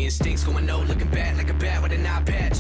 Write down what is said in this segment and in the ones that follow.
instincts going no, looking bad like a bat with an eye patch.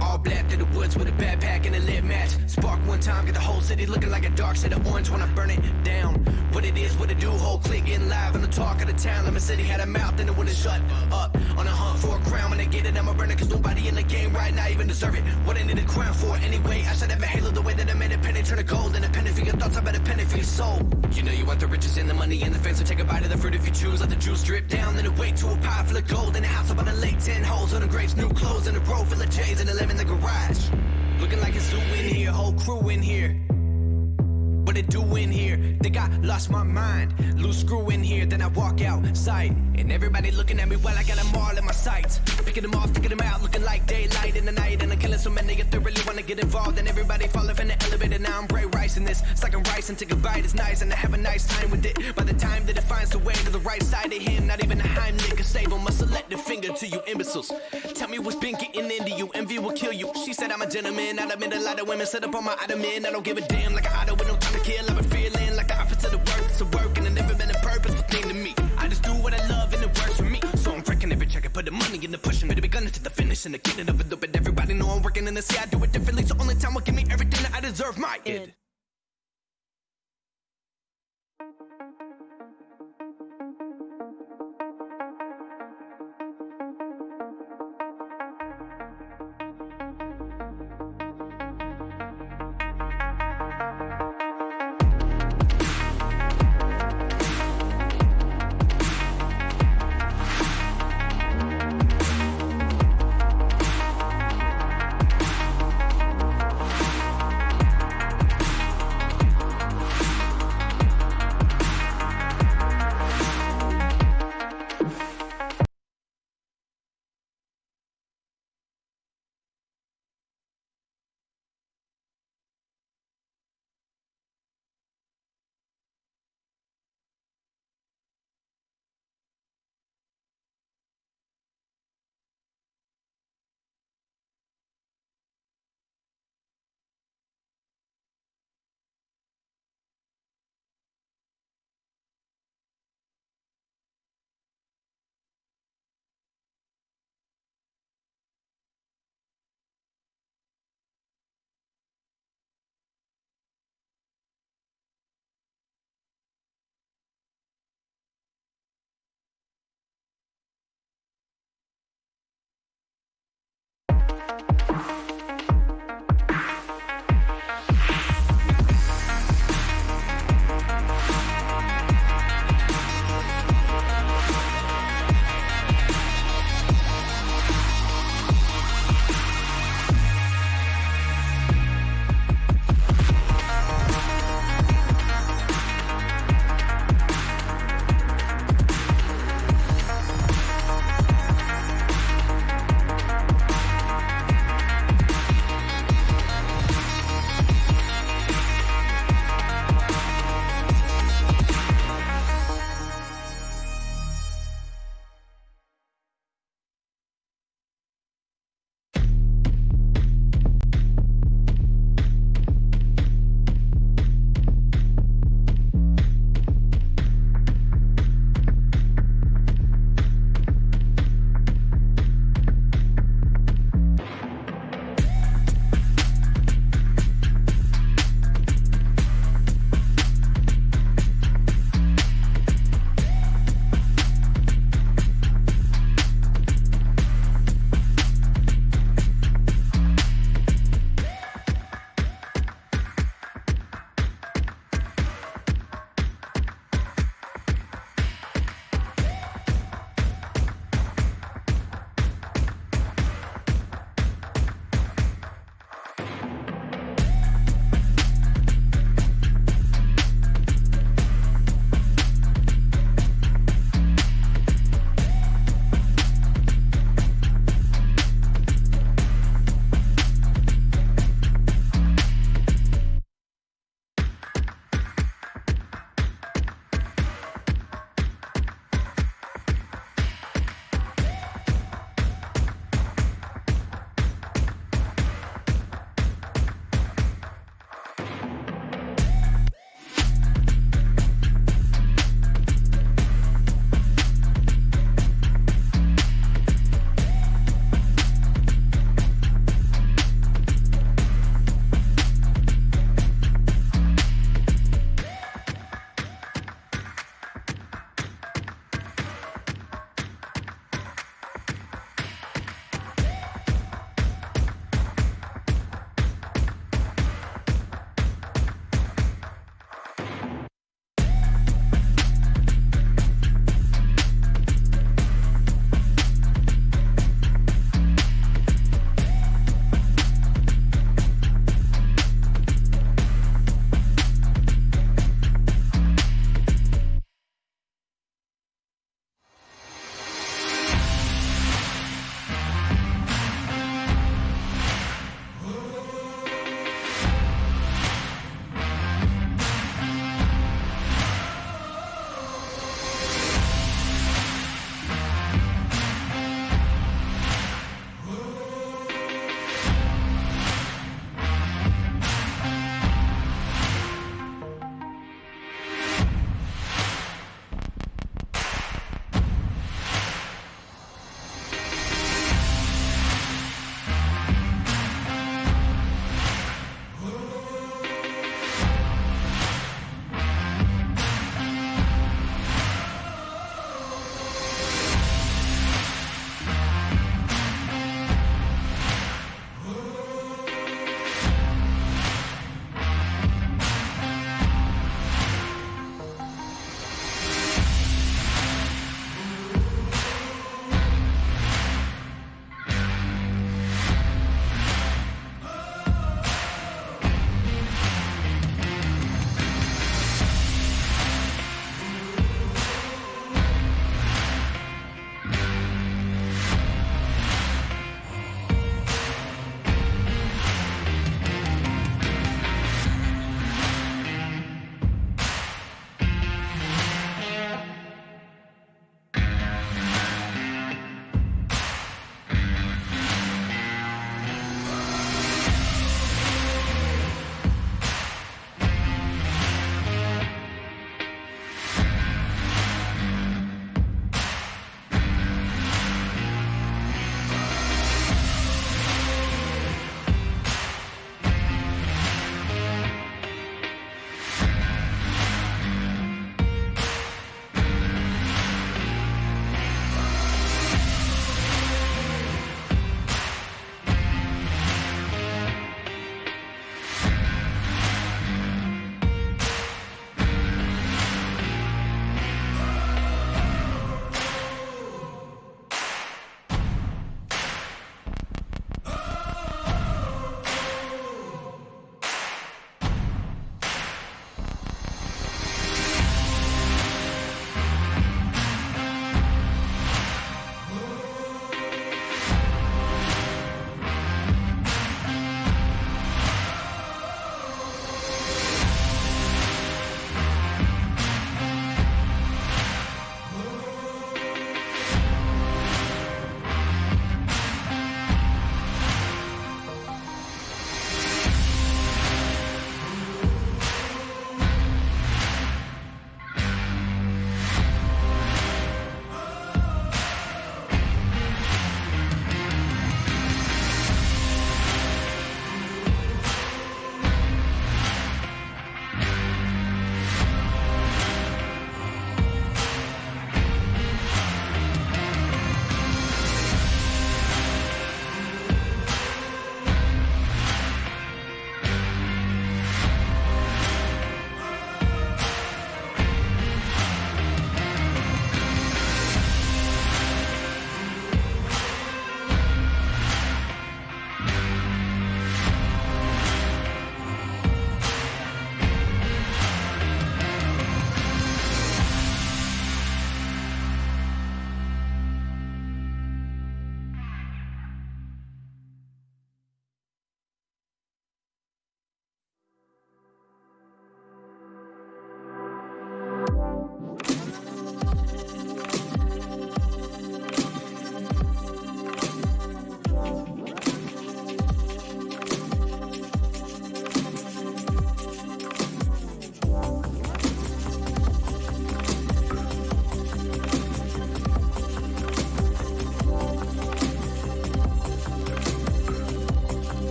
All black through the woods with a backpack and a lit match. Spark one time, get the whole city looking like a dark shade of orange when I burn it down. What it is, what it do, whole clique getting live on the talk of the town. Let my city had a mouth and it wouldn't shut up. On a hunt for a crown, when they get it, I'ma burn it, cause nobody in the game right now even deserve it. What I need a crown for anyway, I should have a halo the way that I made a penny turn to gold. And a penny for your thoughts, I bet a penny for your soul. You know you want the riches and the money and the fame, so take a bite of the fruit if you choose. Let the juice drip down, then away to a pie full of gold. In a house up on the lake, 10 holes on the grapes, new clothes, and a row full of J's and 11 in the garage. Looking like a zoo in here, whole crew in here. What it do in here? Think I lost my mind. Loose screw in here, then I walk outside. And everybody looking at me while I got them all in my sights. Picking them off, taking them out, looking like daylight in the night. And I'm killing so many if they really wanna get involved. And everybody falling from the elevator, now I'm Ray Rice in this. It's like I'm rice and take a bite, it's nice. And I have a nice time with it. By the time that it finds the way to the right side of him, not even a Heimlich can save him. A selective finger to you imbeciles. Tell me what's been getting into you, envy will kill you. She said I'm a gentleman, I'd admit a lot of women set up on my ottoman. I don't give a damn like an auto with no time to kill. I've been feeling like the opposite of work, it's a work and it never been a purposeful thing to me. I just do what I love and it works for me. So I'm freaking every check, I put the money in the pushing, but it be gunning to the finish and the getting of it. But everybody know I'm working in the sea, I do it differently. So only time will give me everything that I deserve, my id.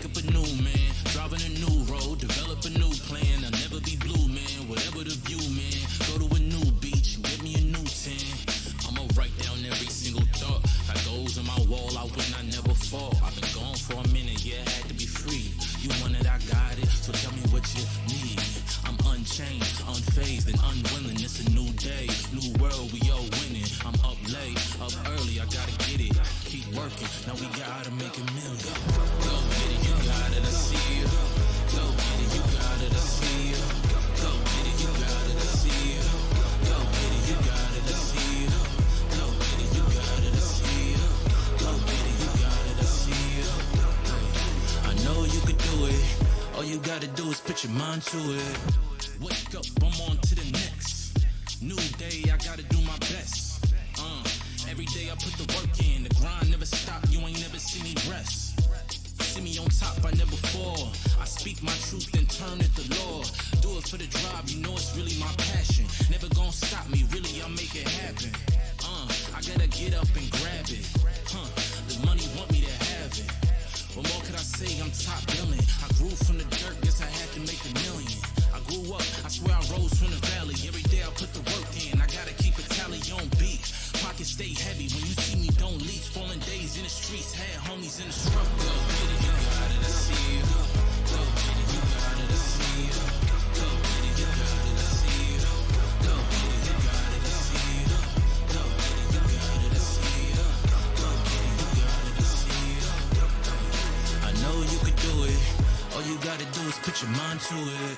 wake up anew, man. Driving a new road, develop a new plan. I'll never be blue, man. Whatever the view, man. Go to a new beach and get me a new tan. I'ma write down every single thought. Got goals on my wall, I win, I never fall. I've been gone for a minute, yeah, had to be free. You want it, I got it, so tell me what you need. I'm unchained, unfazed, and unwilling. It's a new day, new world, we all winning. I'm up late, up early, I gotta get it. Keep working, now we gotta make a million. Go get it, you got it, I see you. Go get it, you got it, I see you. Go get it, you got it, I see you. Go get it, you got it, I see you. Go get it, you got it, I see you. Go get it, you got it, I see you. I know you could do it. All you gotta do is put your mind to it. Wake up, I'm on to the next. New day, I gotta do my best. Every day I put the work in. The grind never stop, you ain't never see me rest. See me on top, I never fall. I speak my truth and turn it to law. Do it for the drive, you know it's really my passion. Never gonna stop me, really I'll make it happen. I gotta get up and grab it. The money want me to have it. What more could I say? I'm top billing. I grew from the dirt, guess I had to make a million. I grew up, I swear I rose from the valley. Every day I put the work in, I gotta keep a tally on beat. Pockets stay heavy, when you see me don't leave. Falling days in the streets, had homies in the struggle. Go get it, you got it, I see you. Go get it, you got it, I see you. Go get it, you got it, I see you. Go get it, you got it, I see you. Go get it, you got it, I see you. Go get it, you got it, I see you. I know you could do it. All you gotta do is put your mind to it.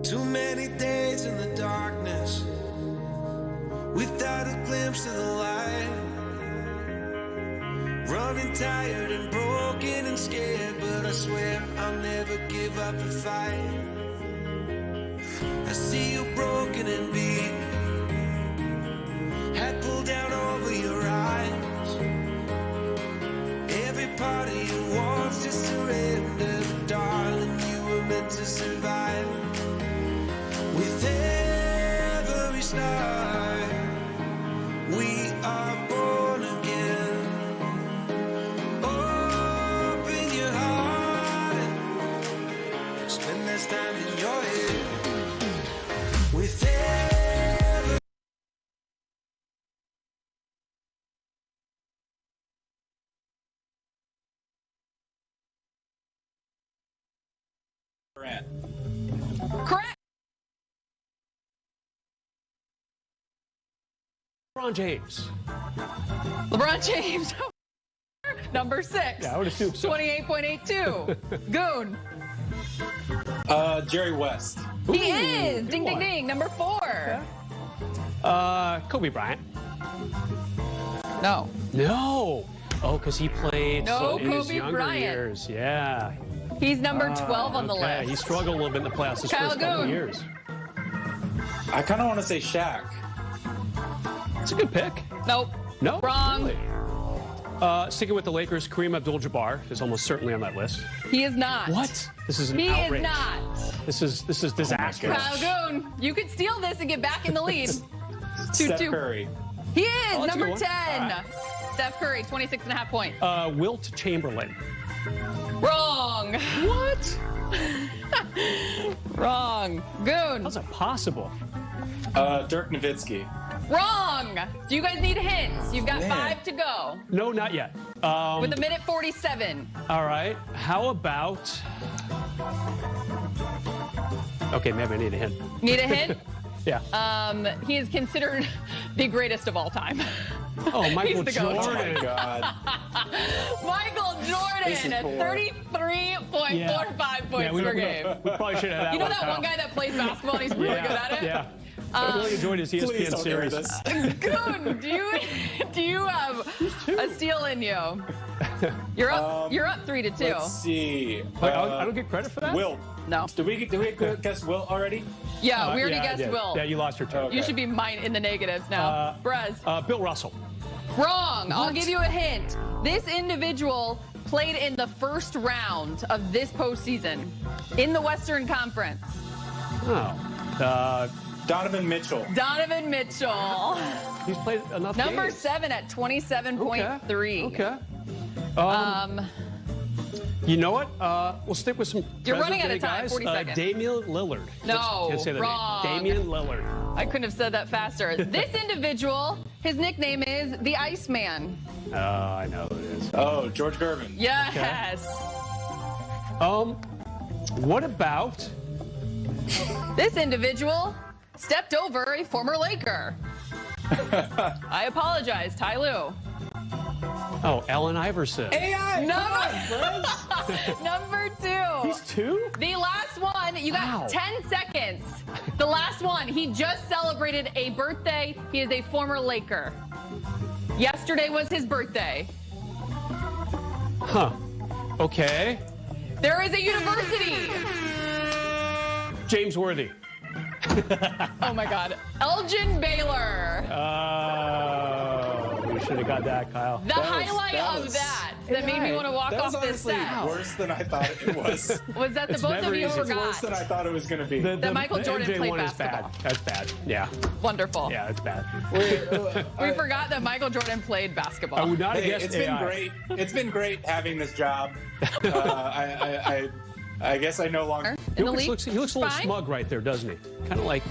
Too many days in the darkness without a glimpse of the light. Running tired and broken and scared, but I swear I'll never give up the fight. I see you broken and beat, head pulled down over your eyes. Every part of you wants to surrender, but darling, you were meant to survive. With every start, we are born again. Open your heart, spend less time in your head. With every Correct. LeBron James. LeBron James. Number 6. Yeah, I would assume so. 28.82. Goon. Jerry West. He is. good Ding, ding, one. ding. Number 4. Kobe Bryant. No. No. Oh, because he played No, in his Kobe younger Bryant. years. Yeah. He's number 12 on the Okay. list. He struggled a little bit in the playoffs his Kyle first couple Goon. of years. I kind of want to say Shaq. It's a good pick. Nope. No? Wrong. Really? Sticking with the Lakers, Kareem Abdul-Jabbar is almost certainly on that list. He is not. What? This is an He outrage. is not. This is disastrous. Kyle Goon, you could steal this and get back in the lead. Steph 2-2. Curry. He is Oh, that's a number good 10. one. All right. Steph Curry, 26.5 points. Wilt Chamberlain. Wrong. What? Wrong. Goon. How's that possible? Dirk Nowitzki. Wrong. Do you guys need hints? You've got Man. 5 to go. No, not yet. With a minute 47. All right. How about... Okay, maybe I need a hint. Need a hint? Yeah. He is considered the greatest of all time. Oh, Michael He's the GOAT. Oh my Jordan. God. Michael This is Jordan at poor. 33.45 points per game. We probably should have that You know one. that one guy that plays basketball and he's really good at it? Yeah. I really enjoyed his Please ESPN don't hear series. this. Goon, do you have a steal in you? You're up 3-2. Let's see. Wait, I don't get credit for that? Will. No. Did we guess Will already? Yeah, we already yeah, I guessed did. Will. Yeah, you lost your turn. Okay. You should be in the negatives now. Brez. Bill Russell. Wrong. I'll give you a hint. This individual played in the first round of this postseason in the Western Conference. Oh. Donovan Mitchell. Donovan Mitchell. He's played enough Number games. 7 at 27.3. Okay. You know what? We'll stick with some. You're running out of President Day time, guys. 40 seconds. Damian Lillard. No, Can't say that wrong. name. Damian Lillard. I couldn't have said that faster. This individual, his nickname is the Iceman. Oh, I know who it is. Oh, George Gervin. Yes. What about? This individual stepped over a former Laker. I apologize, Ty Lue. Oh, Allen Iverson. AI. Number 2. He's 2? The last one, you got Wow. 10 seconds. The last one, he just celebrated a birthday. He is a former Laker. Yesterday was his birthday. Huh. Okay. There is a university. James Worthy. Oh my God. Elgin Baylor. We should have got that, Kyle. The highlight of that made me want to walk That was off this honestly set worse than I thought it was. was that the It's both of never you easy. It's Worse than I forgot. thought it was going to be. That Michael the Jordan MJ played one is basketball. bad. That's bad. Yeah. Wonderful. Yeah, it's bad. We forgot that Michael Jordan played basketball. I would not have Hey, guessed it's been AI. great. It's been great having this job. I guess I no longer. In the league, He looks a little fine. smug right there, doesn't he? Kind of like.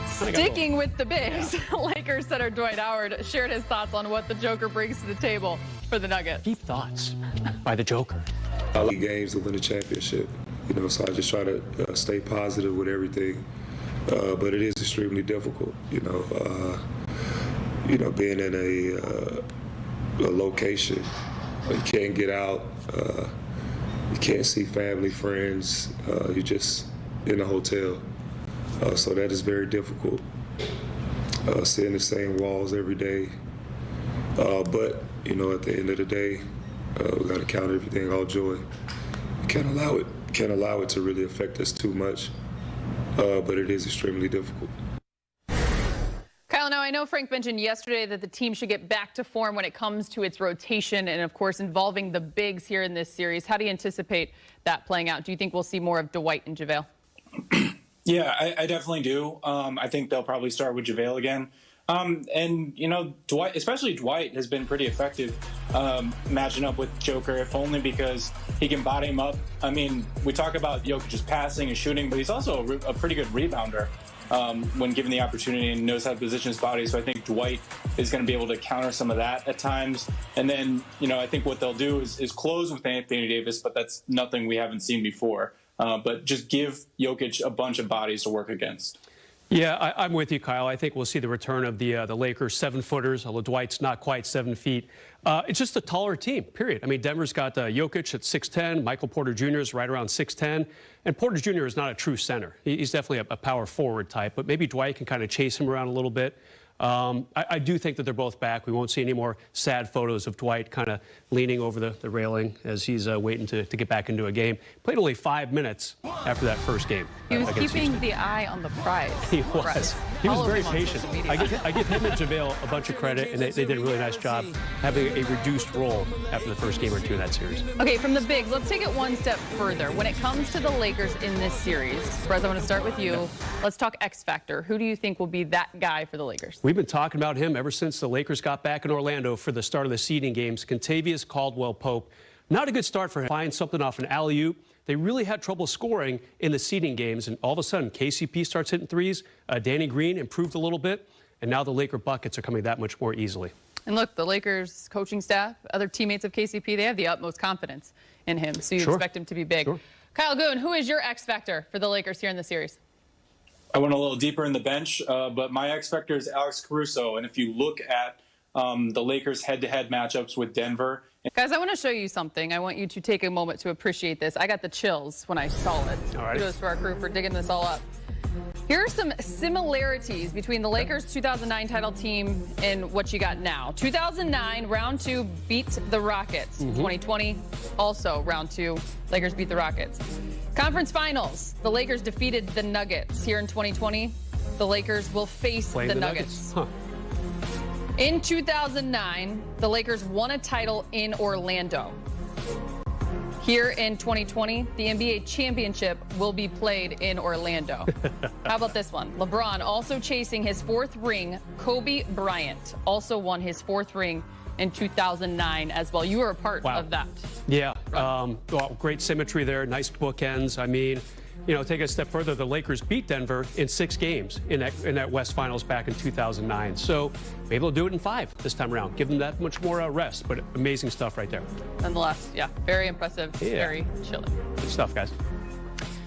Sticking with the bigs, Lakers center Dwight Howard shared his thoughts on what the Joker brings to the table for the Nuggets. Deep thoughts by the Joker. I like games to win a championship, so I just try to stay positive with everything. But it is extremely difficult, being in a location where you can't get out, You can't see family, friends. You're just in a hotel. So that is very difficult. Seeing the same walls every day. But, you know, at the end of the day, we got to count everything all joy. We can't allow it to really affect us too much. But it is extremely difficult. Kyle, now I know Frank mentioned yesterday that the team should get back to form when it comes to its rotation and, of course, involving the bigs here in this series. How do you anticipate that playing out? Do you think we'll see more of Dwight and JaVale? Yeah, I definitely do. I think they'll probably start with JaVale again. And, you know, Dwight, especially Dwight, has been pretty effective matching up with Joker, if only because he can body him up. I mean, we talk about Jokic's passing and shooting, but he's also a pretty good rebounder when given the opportunity and knows how to position his body. So I think Dwight is going to be able to counter some of that at times. And then, you know, I think what they'll do is close with Anthony Davis, but that's nothing we haven't seen before. But just give Jokic a bunch of bodies to work against. Yeah, I'm with you, Kyle. I think we'll see the return of the Lakers 7-footers, although Dwight's not quite 7 feet. It's just a taller team, period. I mean, Denver's got Jokic at 6'10", Michael Porter Jr. is right around 6'10", and Porter Jr. is not a true center. He's definitely a power forward type, but maybe Dwight can kind of chase him around a little bit. I do think that they're both back. We won't see any more sad photos of Dwight kind of leaning over the railing as he's waiting to get back into a game. Played only 5 minutes after that first game. He was keeping the eye on the prize. He was. He was very patient. I give him and JaVale a bunch of credit, and they did a really nice job having a reduced role after the first game or two in that series. Okay, from the bigs, let's take it one step further. When it comes to the Lakers in this series, Brez, I want to start with you. Let's talk X Factor. Who do you think will be that guy for the Lakers? We've been talking about him ever since the Lakers got back in Orlando for the start of the seeding games. Kentavious Caldwell-Pope. Not a good start for him. Find something off an alley-oop. They really had trouble scoring in the seeding games, and all of a sudden, KCP starts hitting threes. Danny Green improved a little bit, and now the Laker buckets are coming that much more easily. And look, the Lakers coaching staff, other teammates of KCP, they have the utmost confidence in him, so you expect him to be big. Sure. Kyle Goon, who is your X factor for the Lakers here in the series? I went a little deeper in the bench, but my X factor is Alex Caruso. And if you look at the Lakers' head-to-head matchups with Denver. Guys, I want to show you something. I want you to take a moment to appreciate this. I got the chills when I saw it. All right. Kudos to our crew for digging this all up. Here are some similarities between the Lakers' 2009 title team and what you got now. 2009, round 2, beat the Rockets. 2020, also round 2, Lakers beat the Rockets. Conference finals, the Lakers defeated the Nuggets. Here in 2020, the Lakers will face the Nuggets. Huh. In 2009, the Lakers won a title in Orlando. Here in 2020, the NBA championship will be played in Orlando. How about this one? LeBron also chasing his 4th ring. Kobe Bryant also won his 4th ring in 2009 as well. You were a part of that. Yeah, well, great symmetry there, nice bookends. I mean, you know, take it a step further, the Lakers beat Denver in 6 games in that West Finals back in 2009. So maybe they'll do it in 5 this time around. Give them that much more rest, but amazing stuff right there. Nonetheless, yeah, very impressive, very chilling. Good stuff, guys.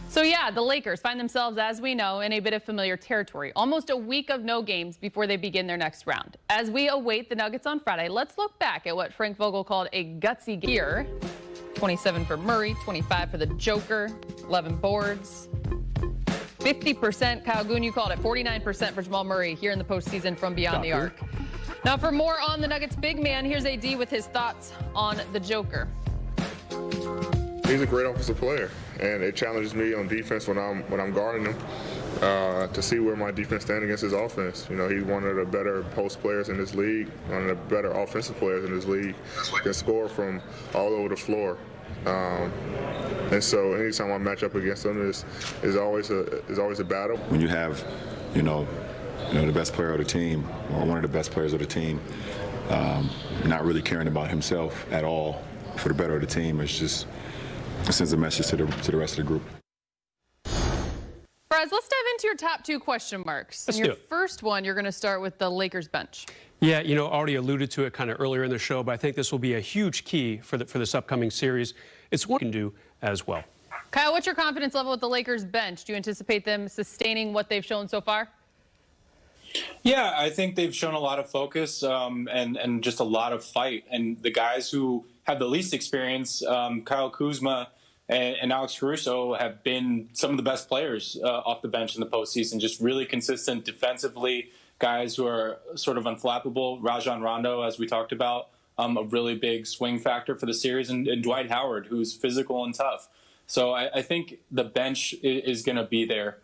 So yeah, the Lakers find themselves, as we know, in a bit of familiar territory. Almost a week of no games before they begin their next round. As we await the Nuggets on Friday, let's look back at what Frank Vogel called a gutsy gear. 27 for Murray, 25 for the Joker, 11 boards, 50%. Kyle Goon, you called it 49% for Jamal Murray here in the postseason from beyond the arc. Now for more on the Nuggets big man, here's AD with his thoughts on the Joker. He's a great offensive player, and it challenges me on defense when I'm guarding him to see where my defense stands against his offense. You know, he's one of the better post players in this league, one of the better offensive players in this league. Can score from all over the floor. And so anytime I match up against him is always a battle. When you have, you know, the best player of the team, or one of the best players of the team, not really caring about himself at all for the better of the team, it sends a message to the rest of the group. Brez, let's dive into your top 2 question marks. Let's and your do it. first one, you're going to start with the Lakers bench. Yeah, you know, already alluded to it kind of earlier in the show, but I think this will be a huge key for this upcoming series. It's what you can do as well. Kyle, what's your confidence level with the Lakers bench? Do you anticipate them sustaining what they've shown so far? Yeah, I think they've shown a lot of focus and just a lot of fight. And the guys who have the least experience, Kyle Kuzma and Alex Caruso have been some of the best players off the bench in the postseason, just really consistent defensively, guys who are sort of unflappable. Rajon Rondo, as we talked about, a really big swing factor for the series, and Dwight Howard, who's physical and tough. So I think the bench is going to be there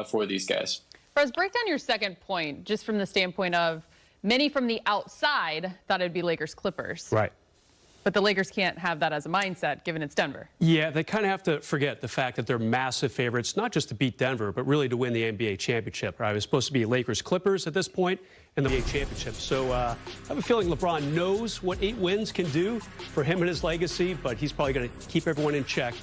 for these guys. Brez, break down your second point, just from the standpoint of many from the outside thought it'd be Lakers-Clippers. Right. But the Lakers can't have that as a mindset, given it's Denver. Yeah, they kind of have to forget the fact that they're massive favorites, not just to beat Denver, but really to win the NBA championship. Right? It was supposed to be Lakers-Clippers at this point in the NBA championship. So I have a feeling LeBron knows what 8 wins can do for him and his legacy, but he's probably going to keep everyone in check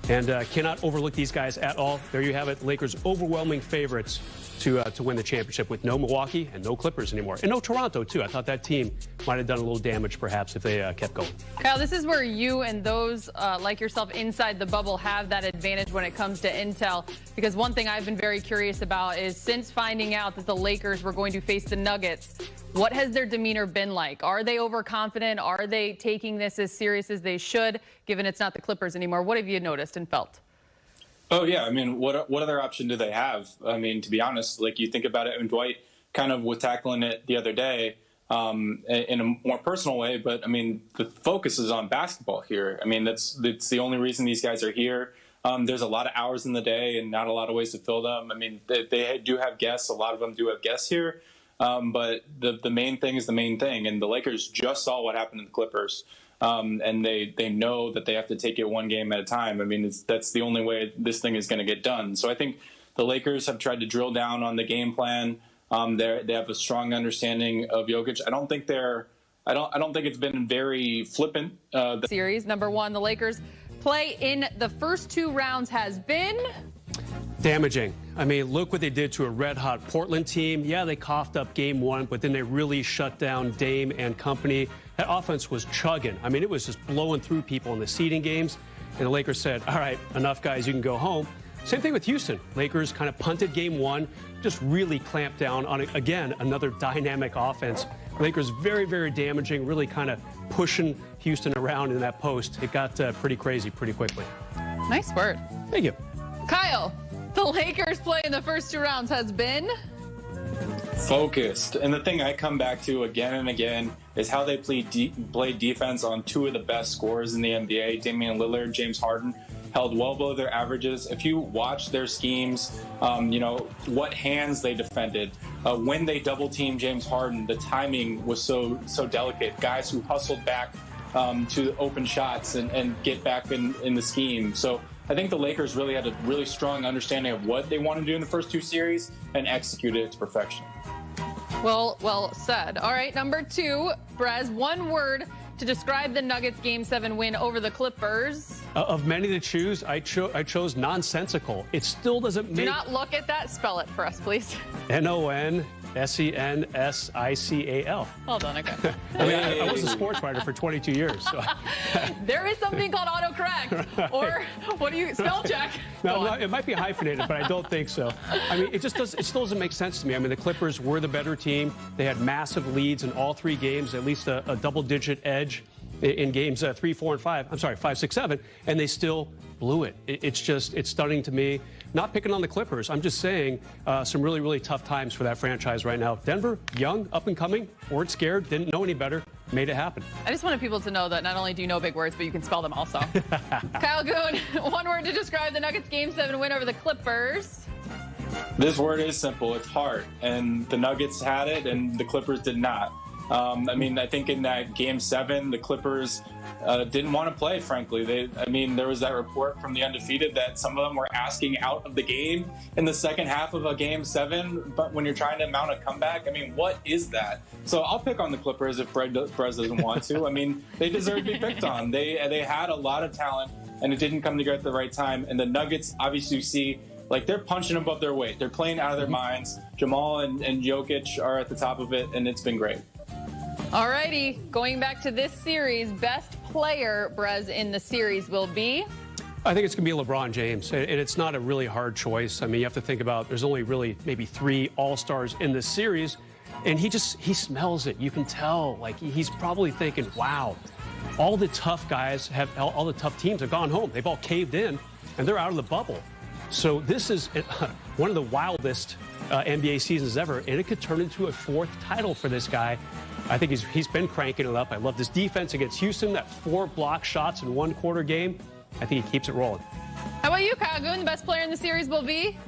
and cannot overlook these guys at all. There you have it, Lakers overwhelming favorites to win the championship with no Milwaukee and no Clippers anymore. And no Toronto, too. I thought that team might have done a little damage, perhaps, if they kept going. Kyle, this is where you and those like yourself inside the bubble have that advantage when it comes to intel. Because one thing I've been very curious about is since finding out that the Lakers were going to face the Nuggets, what has their demeanor been like? Are they overconfident? Are they taking this as serious as they should, given it's not the Clippers anymore? What have you noticed and felt? Oh, yeah. I mean, what other option do they have? I mean, to be honest, like you think about it, and Dwight kind of was tackling it the other day in a more personal way. But, I mean, the focus is on basketball here. I mean, it's the only reason these guys are here. There's a lot of hours in the day and not a lot of ways to fill them. I mean, they do have guests. A lot of them do have guests here. But the main thing is the main thing. And the Lakers just saw what happened to the Clippers. And they know that they have to take it one game at a time. I mean, that's the only way this thing is going to get done. So I think the Lakers have tried to drill down on the game plan. They have a strong understanding of Jokic. I don't think it's been very flippant. Series number 1, the Lakers play in the first 2 rounds has been damaging. I mean, look what they did to a red-hot Portland team. Yeah, they coughed up game 1, but then they really shut down Dame and company. That offense was chugging. I mean, it was just blowing through people in the seeding games. And the Lakers said, all right, enough, guys, you can go home. Same thing with Houston. Lakers kind of punted game 1, just really clamped down on, again, another dynamic offense. Lakers very, very damaging, really kind of pushing Houston around in that post. It got pretty crazy pretty quickly. Nice word. Thank you. Kyle, the Lakers play in the first 2 rounds has been focused. And the thing I come back to again and again is how they play defense on 2 of the best scorers in the NBA, Damian Lillard, James Harden, held well below their averages. If you watch their schemes, what hands they defended, when they double teamed James Harden, the timing was so delicate. Guys who hustled back to open shots and get back in the scheme. So I think the Lakers really had a really strong understanding of what they want to do in the first 2 series and executed it to perfection. Well said. All right, number 2, Brez, one word to describe the Nuggets Game 7 win over the Clippers. Of many to choose, I chose nonsensical. It still doesn't make... Do not look at that. Spell it for us, please. Nonsensical. Hold on, okay. I mean, I was a sports writer for 22 years. So. There is something called autocorrect. Right. Or what do you, spell check? No, it might be hyphenated, but I don't think so. I mean, it still doesn't make sense to me. I mean, the Clippers were the better team. They had massive leads in all 3 games, at least a double-digit edge in games 3, 4, and 5. I'm sorry, 5, 6, 7, and they still blew it. It's stunning to me. Not picking on the Clippers. I'm just saying some really, really tough times for that franchise right now. Denver, young, up and coming, weren't scared, didn't know any better, made it happen. I just wanted people to know that not only do you know big words, but you can spell them also. Kyle Goon, one word to describe the Nuggets Game 7 win over the Clippers. This word is simple. It's heart. And the Nuggets had it, and the Clippers did not. I mean, I think in that Game 7, the Clippers didn't want to play, frankly. There was that report from the Undefeated that some of them were asking out of the game in the second half of a Game 7, but when you're trying to mount a comeback, I mean, what is that? So I'll pick on the Clippers if Brez doesn't want to. I mean, they deserve to be picked on. They had a lot of talent, and it didn't come together at the right time. And the Nuggets, obviously, you see, like, they're punching above their weight. They're playing out of their minds. Jamal and Jokic are at the top of it, and it's been great. All righty, going back to this series, best player, Brez, in the series will be? I think it's going to be LeBron James, and it's not a really hard choice. I mean, you have to think about there's only really maybe 3 All-Stars in this series, and he smells it. You can tell, like, he's probably thinking, wow, all the tough guys all the tough teams have gone home. They've all caved in, and they're out of the bubble. So this is one of the wildest NBA seasons ever, and it could turn into a 4th title for this guy. I think he's been cranking it up. I love this defense against Houston, that 4 block shots in 1 quarter game. I think he keeps it rolling. How about you, Kyle Goon? The best player in the series will be?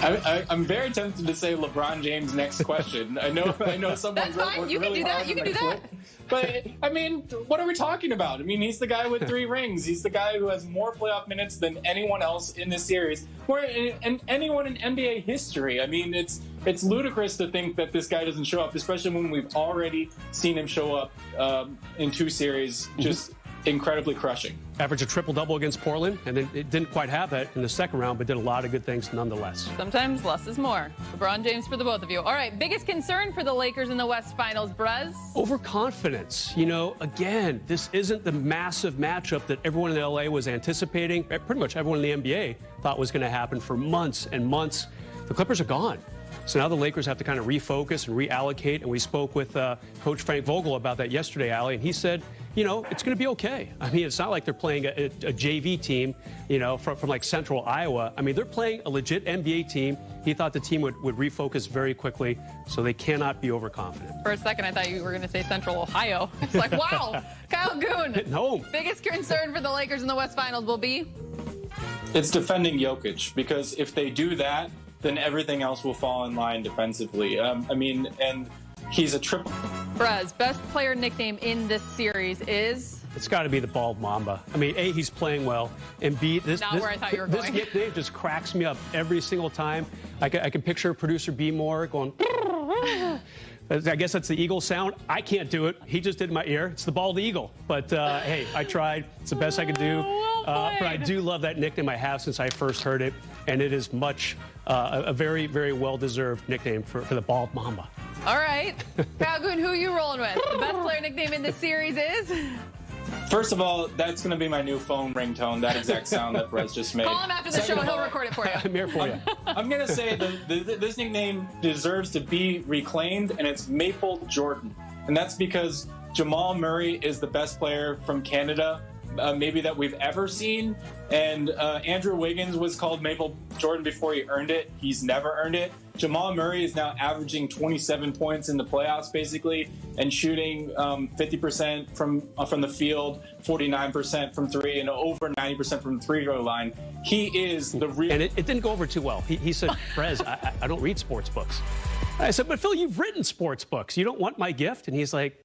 I'm very tempted to say LeBron James next question. I know someone. That's fine. You can do that. You can do that. But I mean, what are we talking about? I mean, he's the guy with 3 rings. He's the guy who has more playoff minutes than anyone else in this series, or anyone in NBA history. I mean, it's ludicrous to think that this guy doesn't show up, especially when we've already seen him show up in 2 series, just incredibly crushing. Averaged a triple-double against Portland, and then it didn't quite have that in the second round, but did a lot of good things nonetheless. Sometimes less is more. LeBron James for the both of you. All right, biggest concern for the Lakers in the West Finals, Brez? Overconfidence. You know, again, this isn't the massive matchup that everyone in LA was anticipating. Pretty much everyone in the NBA thought was going to happen for months and months. The Clippers are gone. So now the Lakers have to kind of refocus and reallocate. And we spoke with Coach Frank Vogel about that yesterday, Allie, and he said, you know, it's going to be okay. I mean, it's not like they're playing a JV team, you know, from like Central Iowa. I mean, they're playing a legit NBA team. He thought the team would refocus very quickly, so they cannot be overconfident. For a second, I thought you were going to say Central Ohio. It's like, wow, Kyle Goon. No. Biggest concern for the Lakers in the West Finals will be? It's defending Jokic, because if they do that, then everything else will fall in line defensively. I mean, and he's a triple. Brez, best player nickname in this series is? It's got to be the Bald Mamba. I mean, A, he's playing well, and B, this Not where I thought you were this going. nickname just cracks me up every single time. I can picture producer B. Moore going, I guess that's the eagle sound. I can't do it. He just did in my ear. It's the bald eagle. But, hey, I tried. It's the best I could do. But I do love that nickname. I have since I first heard it, and it is much a very, very well-deserved nickname for the Bald Mamba. All right. Kyle Goon, who are you rolling with? The best player nickname in this series is? First of all, that's going to be my new phone ringtone, that exact sound that Brez just made. Call him after the show and he'll record it for you. I'm here for you. I'm going to say this nickname deserves to be reclaimed, and it's Maple Jordan. And that's because Jamal Murray is the best player from Canada maybe that we've ever seen. And Andrew Wiggins was called Maple Jordan before he earned it. He's never earned it. Jamal Murray is now averaging 27 points in the playoffs, basically, and shooting 50% from the field, 49% from 3, and over 90% from the free-throw line. He is the real. And it didn't go over too well. He said, Brez, I don't read sports books. I said, but Phil, you've written sports books. You don't want my gift? And he's like,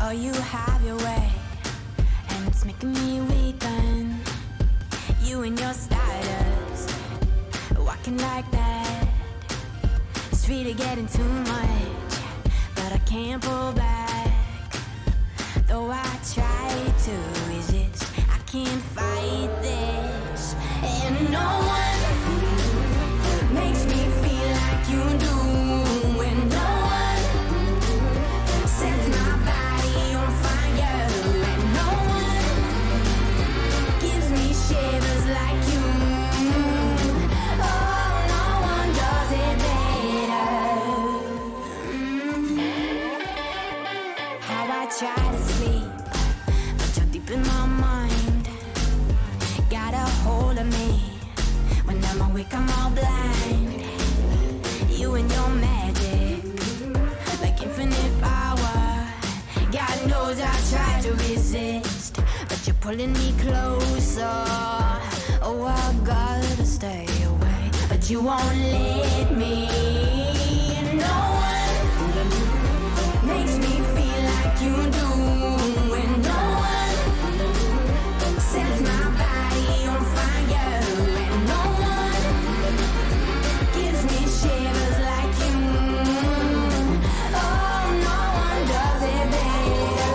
Oh, you have your way, and it's making me weaken. You and your stardust, walking like that. It's really getting too much, but I can't pull back. Though I try to resist, I can't fight this. And no one makes me feel like you do. And no one sets my body on fire. And no one gives me shivers like you. Oh, no one does it better. How I try to sleep, but you're deep in my mind. Got a hold of me. When I'm awake, I'm all blind. You and your magic, like infinite power. God knows I tried to resist, but you're pulling me closer. Oh, I gotta stay away, but you won't let me. No one makes me feel like you do. And no one sets my body on fire. And no one gives me shivers like you. Oh, no one does it better.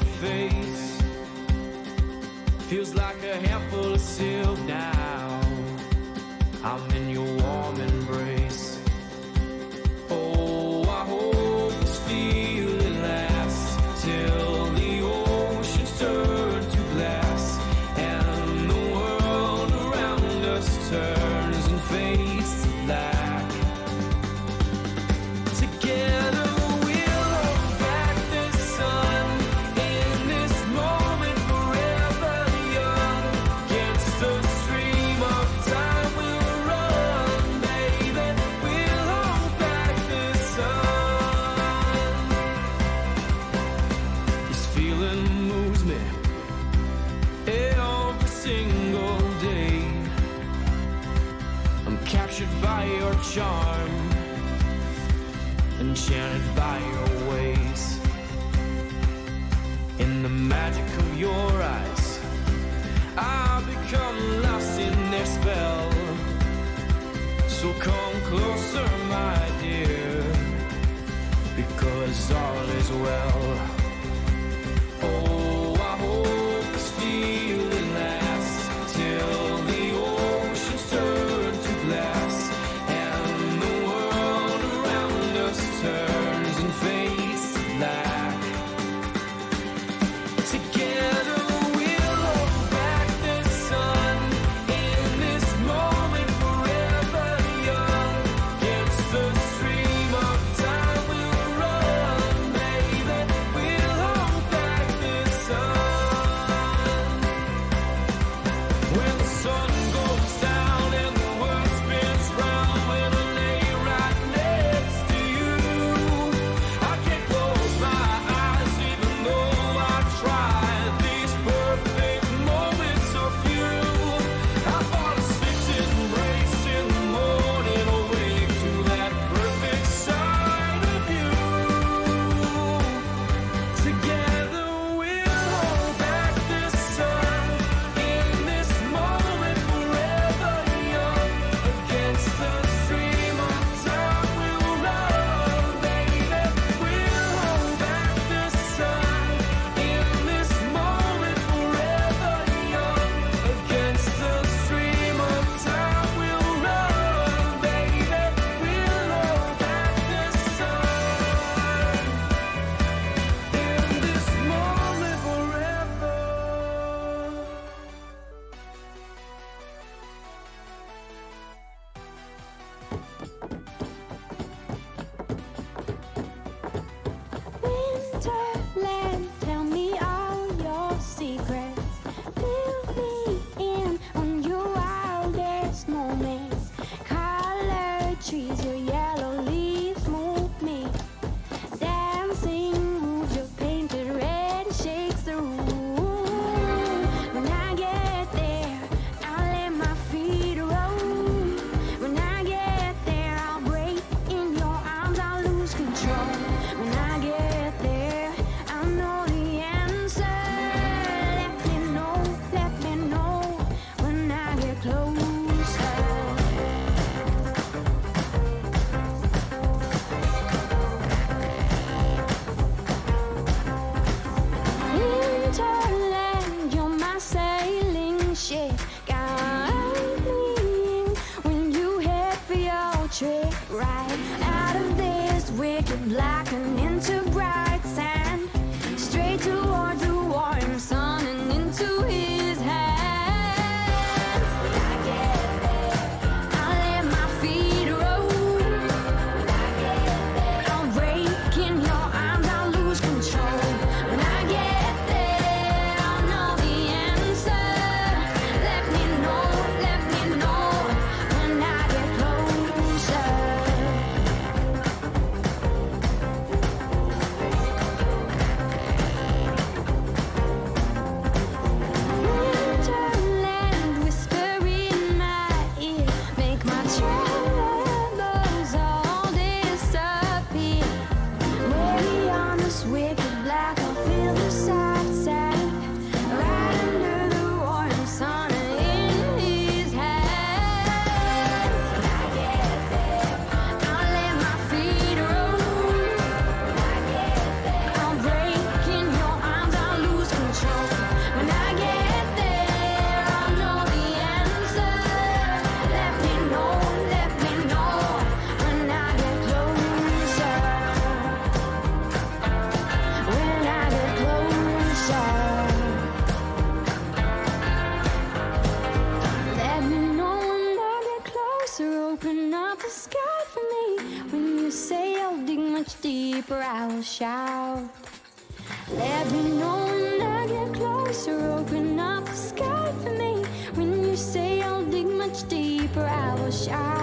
face. Feels like a handful of silk now. I'm in your warm embrace. Oh, I hope this feeling lasts till the oceans turn to glass and the world around us turns and fades to black. Together we'll hold back the sun in this moment, forever young. Against the stream of time we'll run, baby. We'll hold back the sun. This feeling moves me every single day. I'm captured by your charm, enchanted by your ways. In the magic of your eyes, I've become lost in their spell. So come closer, my dear, because all is well. Oh, I hope this feeling lasts till the oceans turn to glass and the world around us turns and fades to black. Together we'll hold back the sun in this moment, forever young. Against the stream of time we'll run, baby. Let me know when I get closer. Open up the sky for me. When you say I'll dig much deeper, I will shout.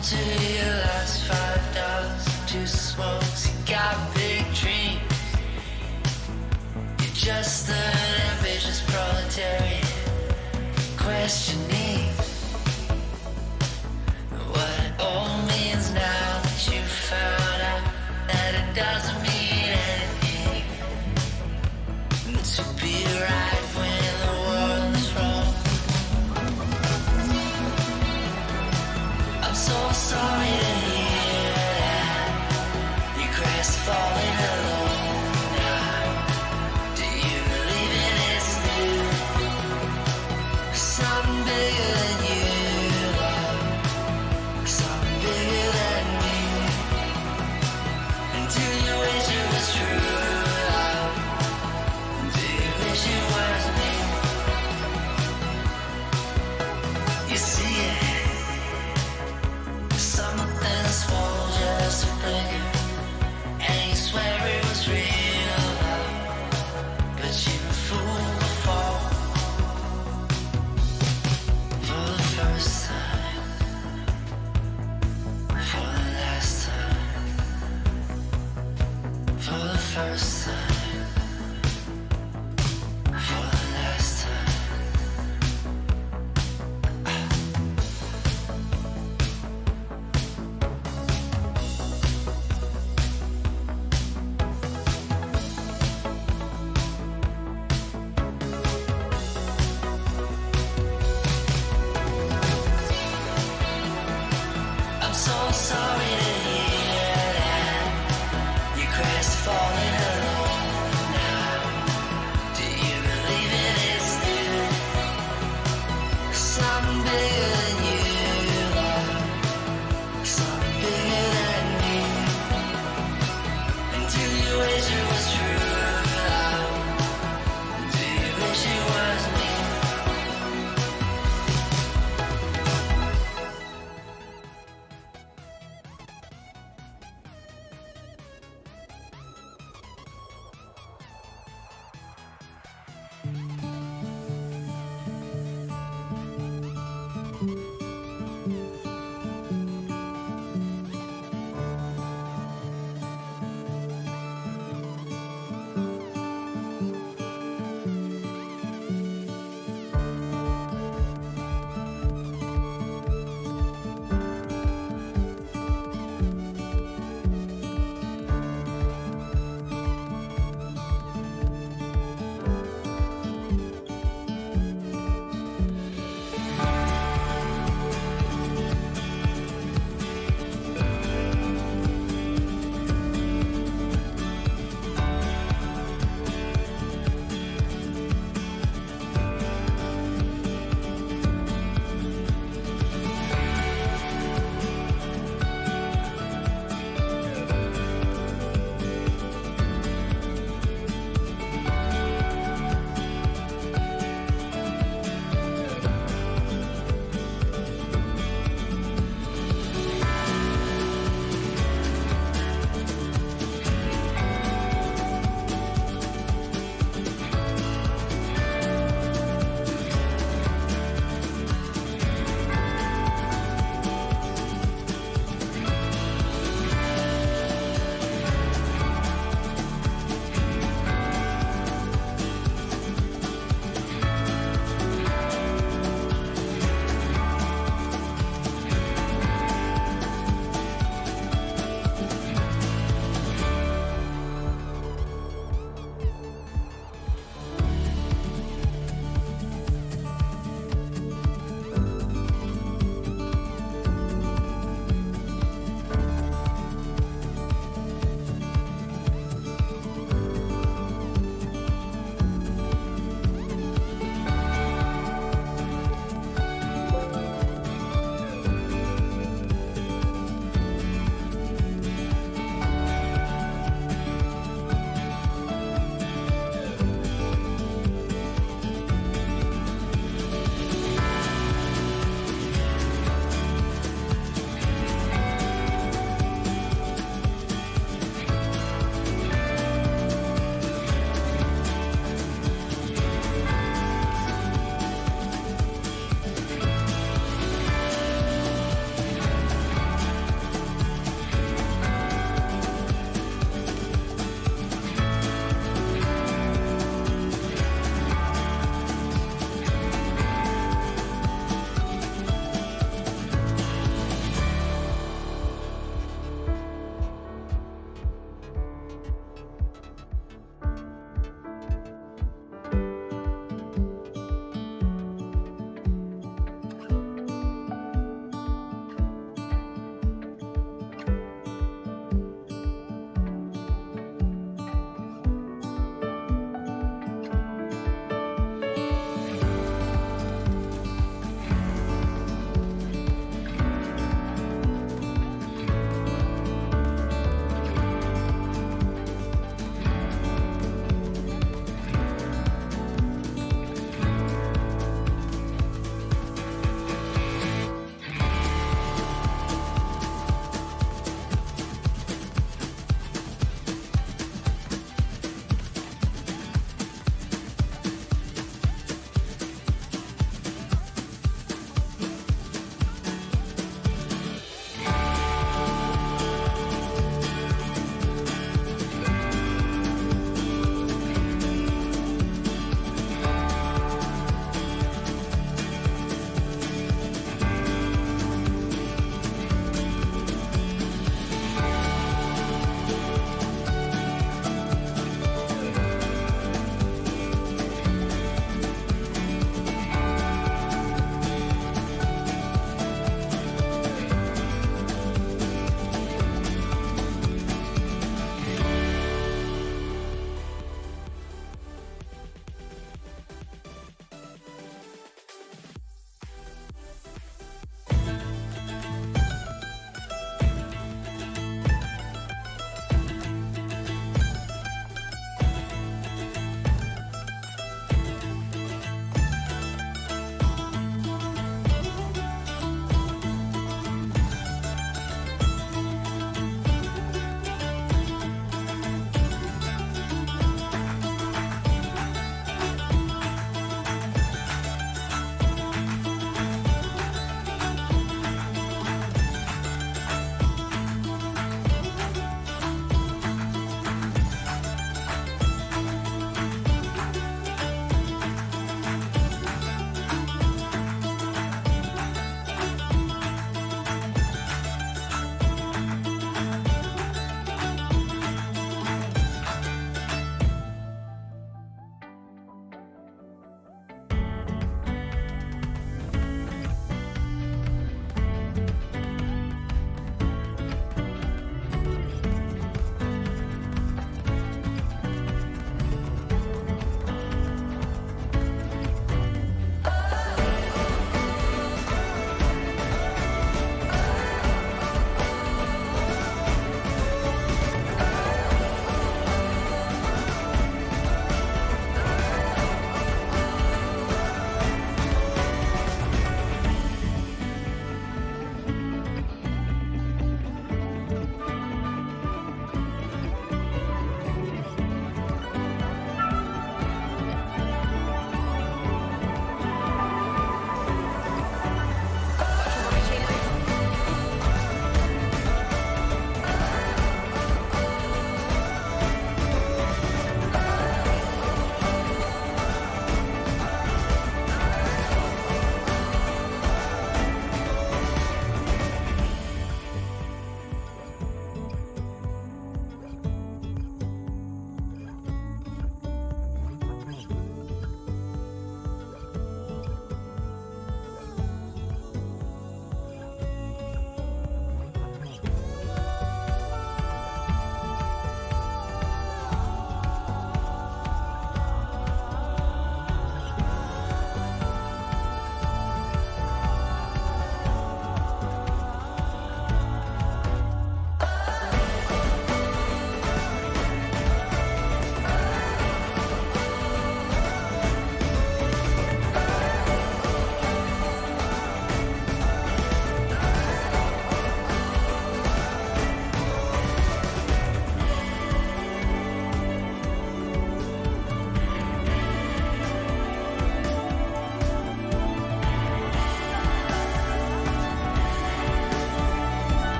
To your last $5, 2 smokes, you got big dreams. You're just an ambitious proletariat, questioning what it all means now that you found out that it doesn't mean anything. To be right when the world is wrong. I'm so sorry to hear that you crestfallen alone now. Do you believe in this thing? Something bigger than you, love. Something bigger than me. And do you wish it was true, love? Do you wish it was me? You see it. Something small, just a flicker, and you swear it was real, but you were fooled before. For the first time, for the last time, for the first time, for the last time.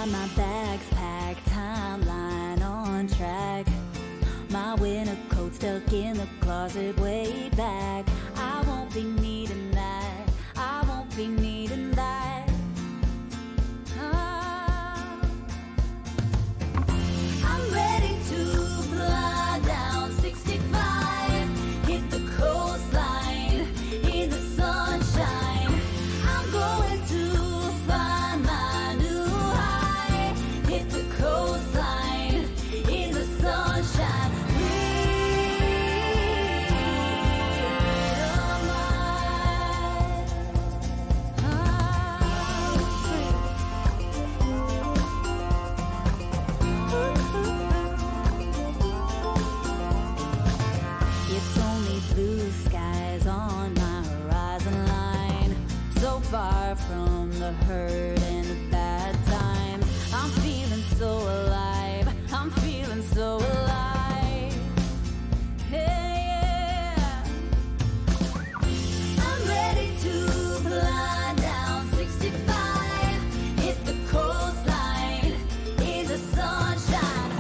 Got my bags packed, timeline on track. My winter coat stuck in the closet way back. I won't be needing that. I won't be needing that. Ah. I'm ready to fly down 65, hit the coastline in the sunshine. I'm going to find my new high, hit the coastline in the sunshine. It's only blue skies on my horizon line. So far from the hurt and the bad times. I'm feeling so alive. I'm feeling so alive. Yeah. I'm ready to fly down 65. Hit the coastline in the sunshine.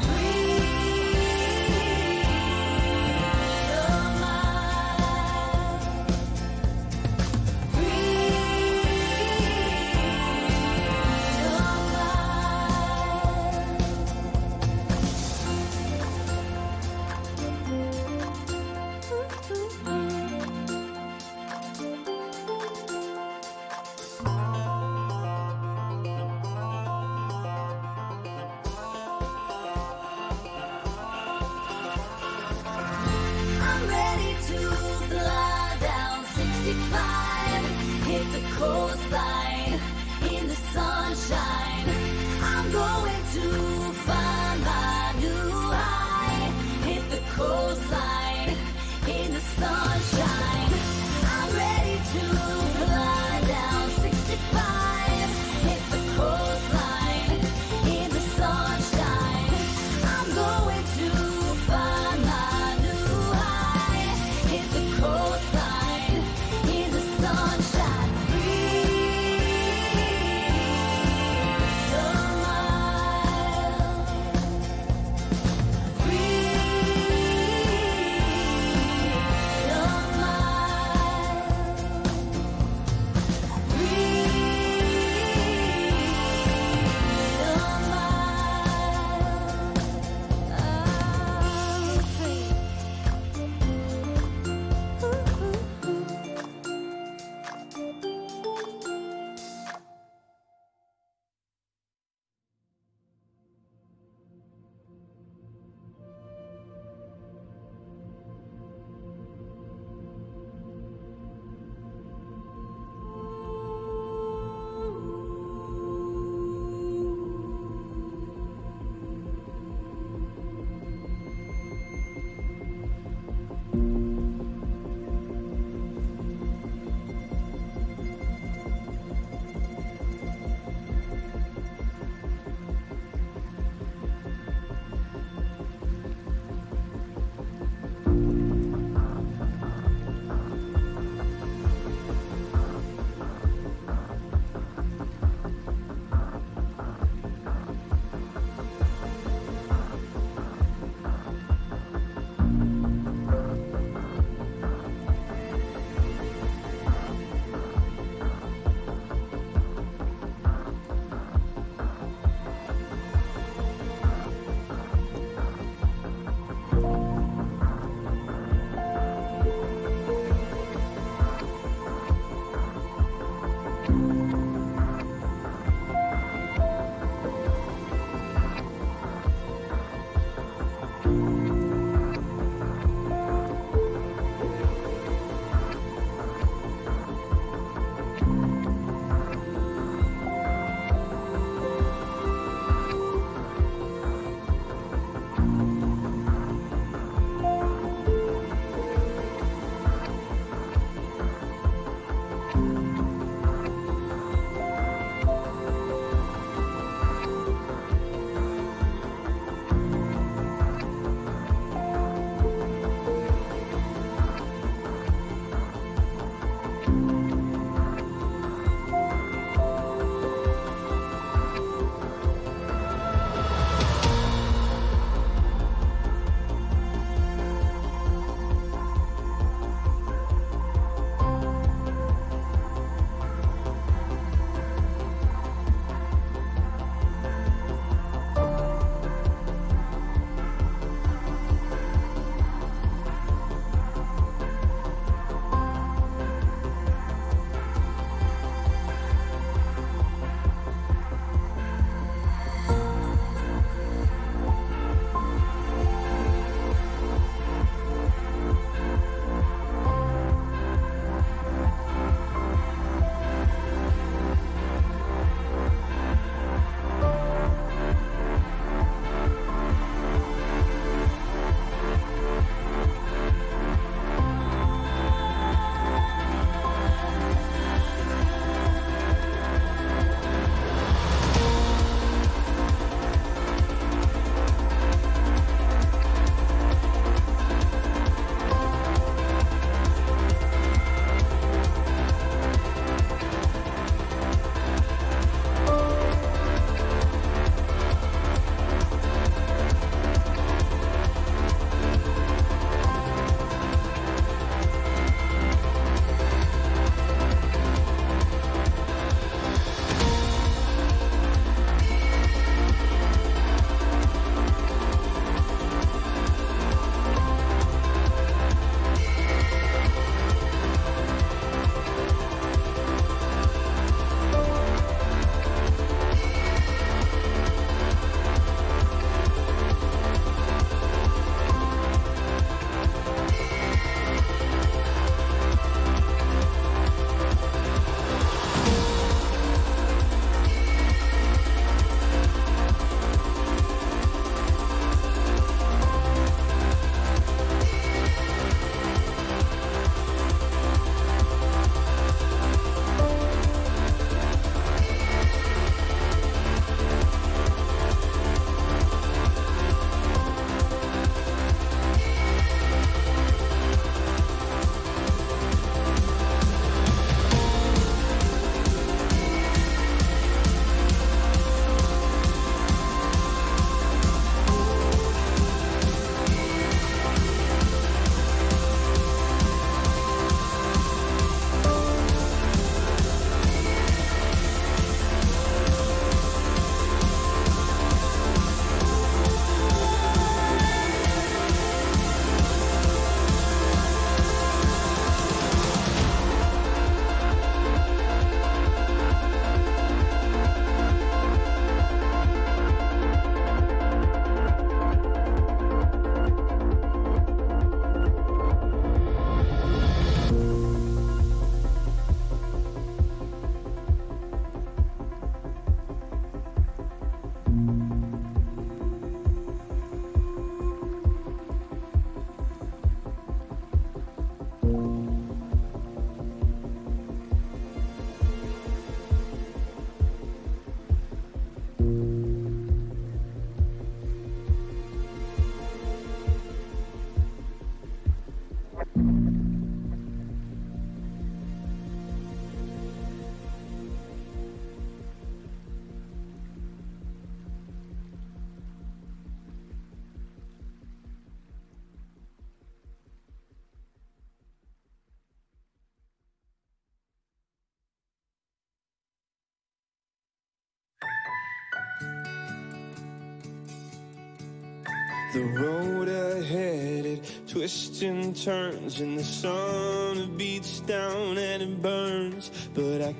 The road ahead, it twists and turns, and the sun it beats down and it burns. But I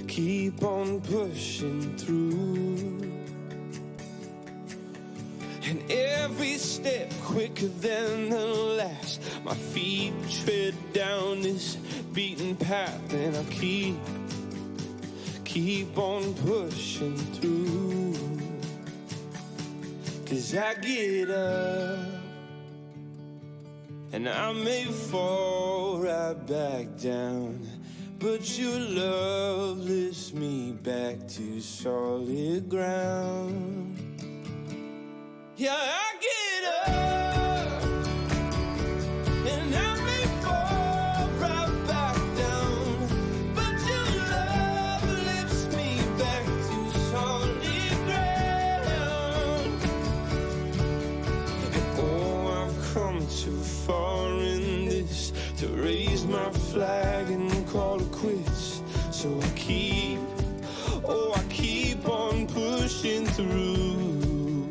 keep on pushing through. And every step quicker than the last, my feet tread down this beaten path, and I keep on pushing through. 'Cause I get up and I may fall right back down, but your love lifts me back to solid ground. Yeah, I get up and I may fall right back down, but your love lifts me back to solid ground. And oh, I've come too far in this to raise my flag and call it quits. So I keep on pushing through.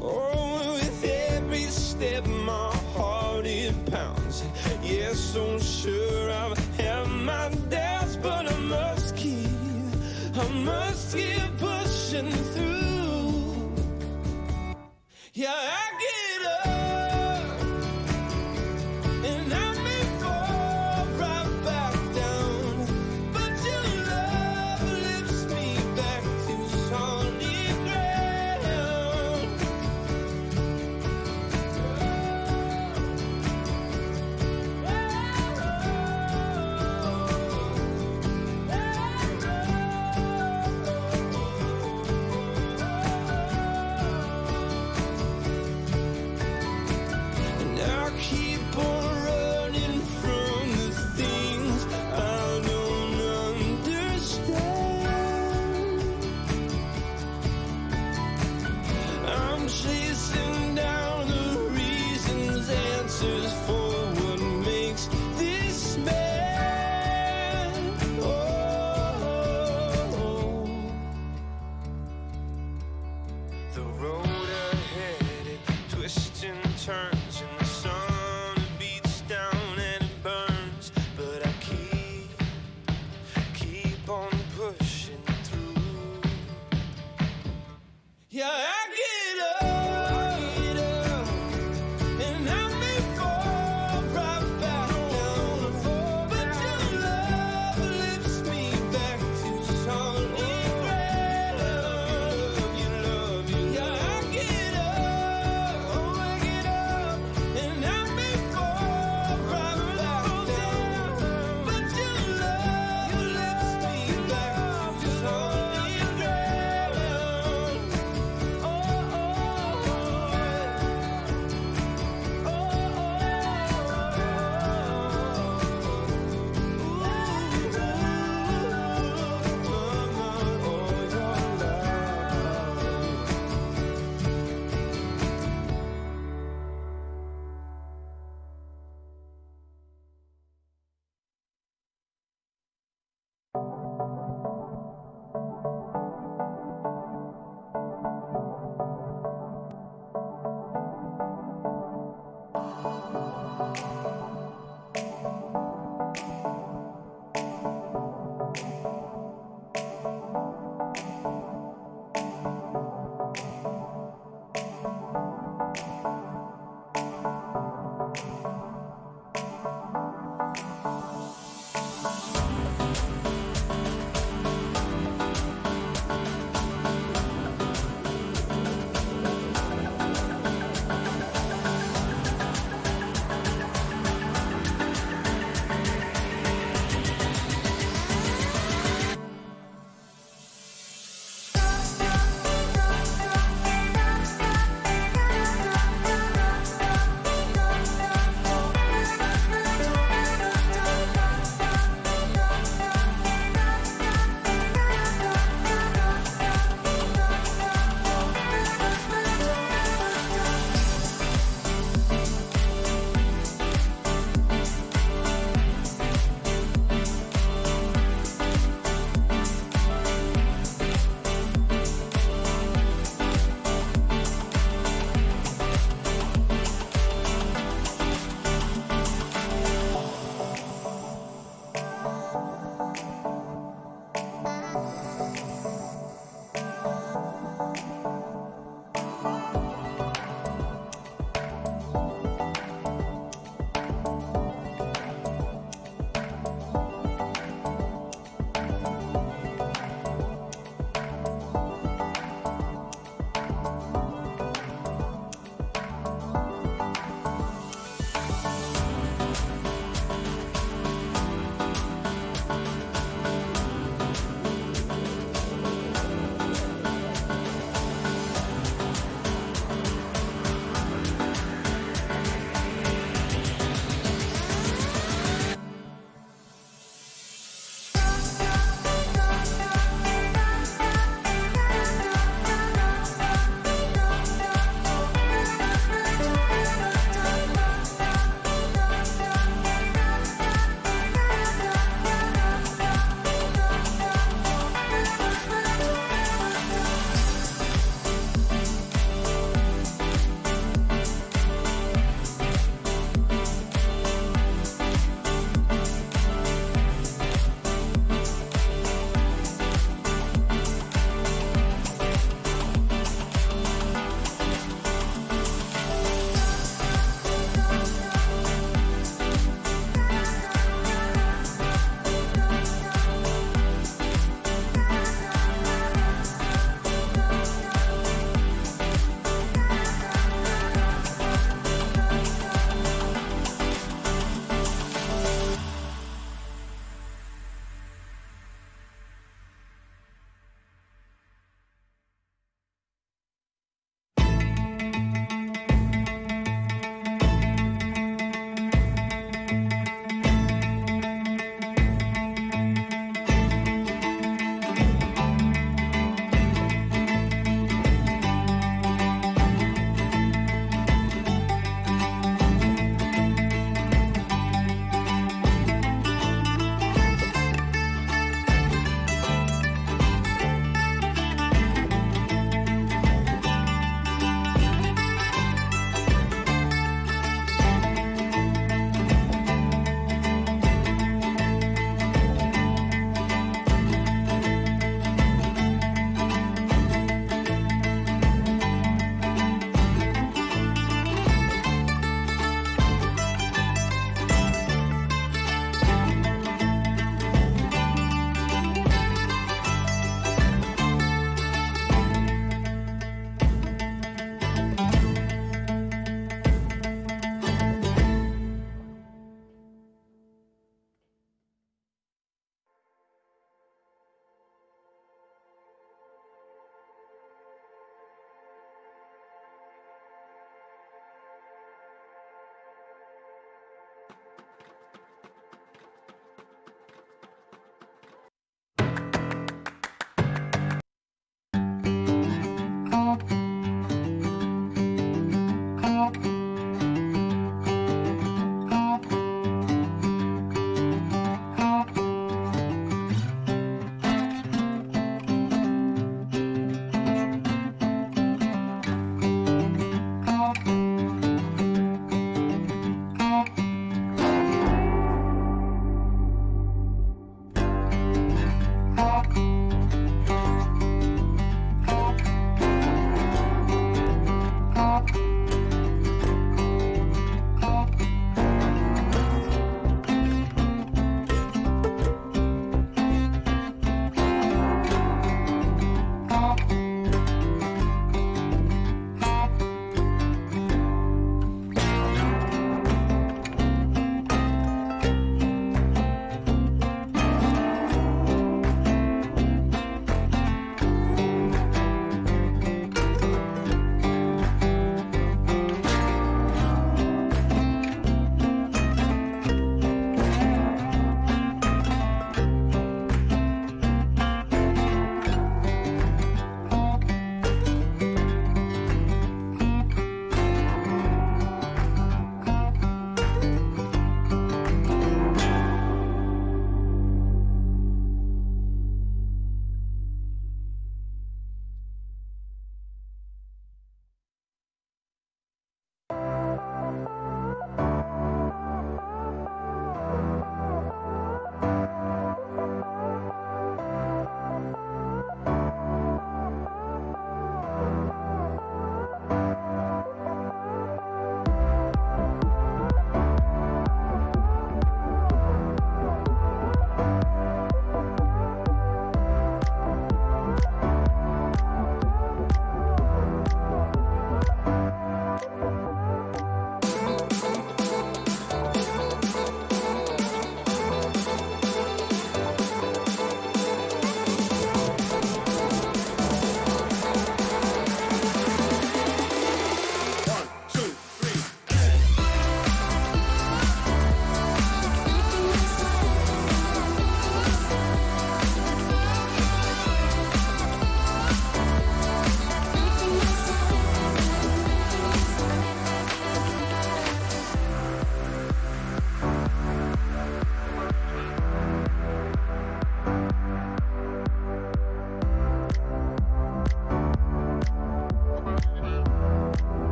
Oh, with every step my heart it pounds. Yes, so sure I've had my doubts, but I must keep pushing through. Yeah, I get up and I may fall right back down, but your love lifts me back to solid ground.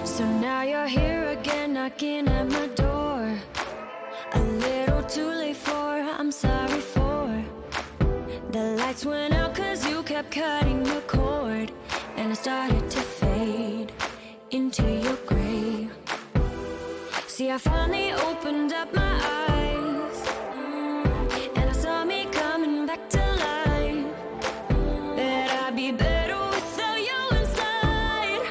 So now you're here again, knocking at my door. A little too late for, I'm sorry for. The lights went out cause you kept cutting the cord, and I started to fade into your gray. See, I finally opened up my eyes, and I saw me coming back to life. That I'd be better without you inside.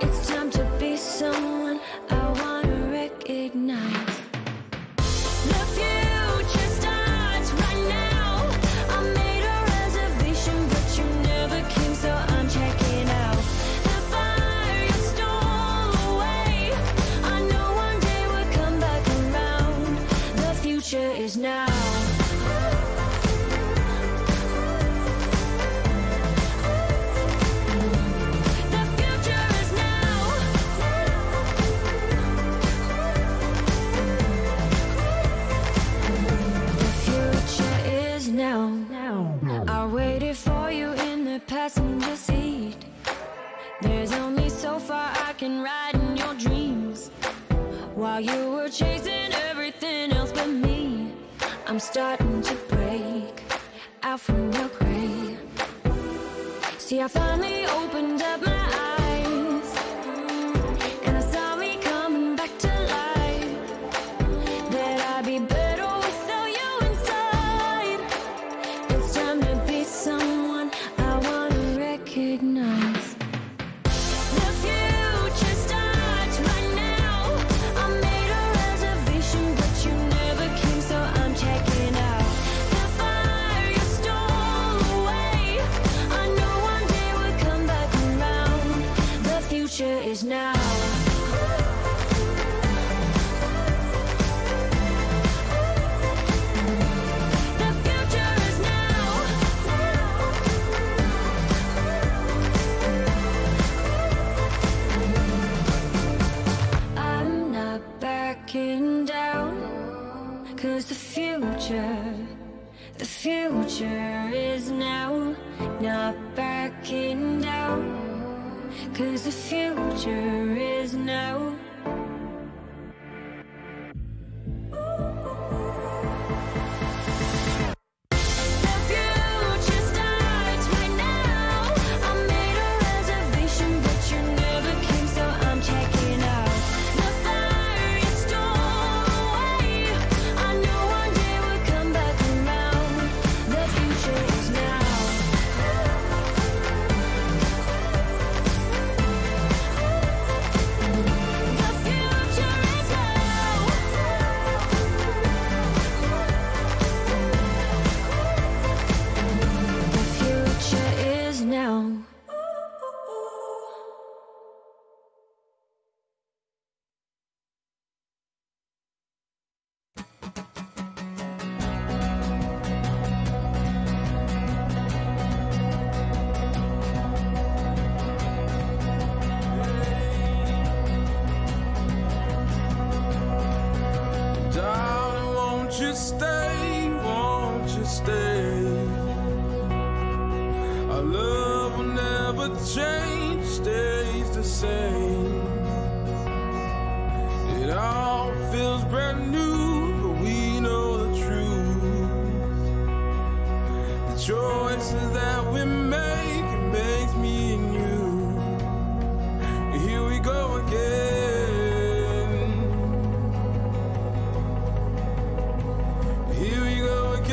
It's time to be someone I wanna recognize. recognize. The future starts right now. I made a reservation, but you never came, so I'm checking out. The fire you stole away, I know one day we'll come back around. The future is now. I waited for you in the passenger seat. There's only so far I can ride in your dreams. While you were chasing everything else but me, I'm starting to break out from your grave. See, I finally opened up my eyes, and I saw me coming back to life. That I'd be better without you inside. It's time to be someone I want to recognize. The future starts right now. I made a reservation, but you never came, so I'm checking out. The fire you stole away, I know one day we'll come back around. The future is now. Down, 'cause the future is now. Not backing down, 'cause the future is now. Change stays the same. It all feels brand new, but we know the truth. The choices that we make, it makes me and you. Here we go again. Here we go again.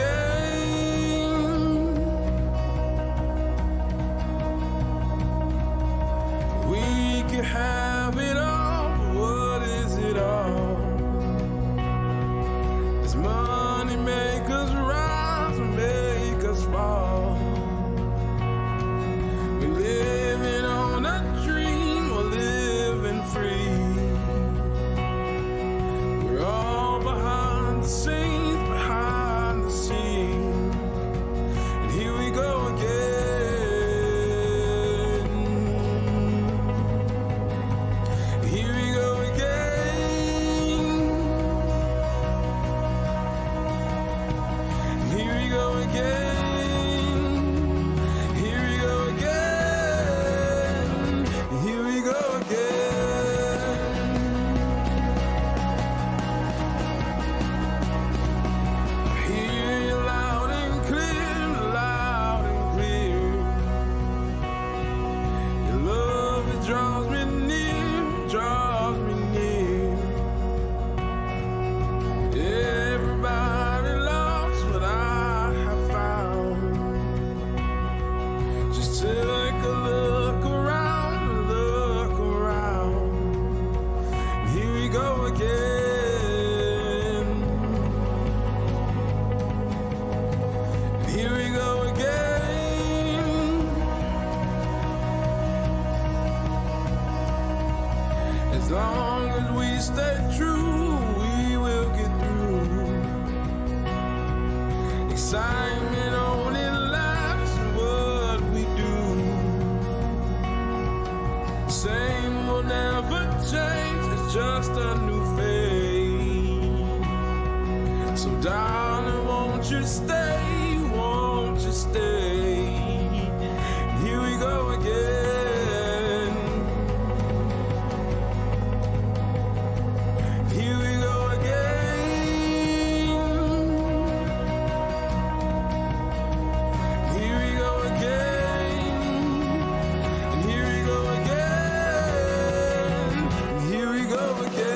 Have it all, but what is it all? to fade. So darling, won't you stay, won't you stay? Here we go again. Here we go again. Here we go again. And here we go again. And here we go again.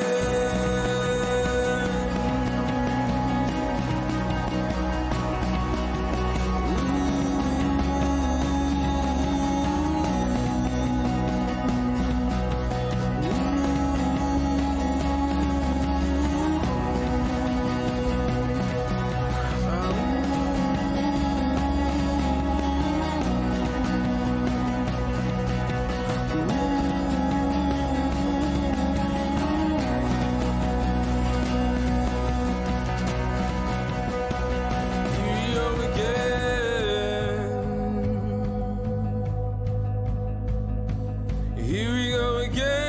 Here we go again.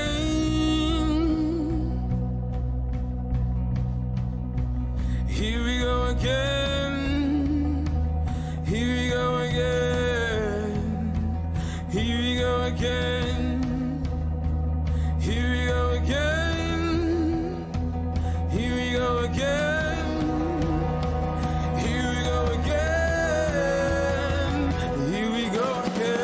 Here we go again. Here we go again. Here we go again. Here we go again. Here we go again. Here we go again. Here we go again.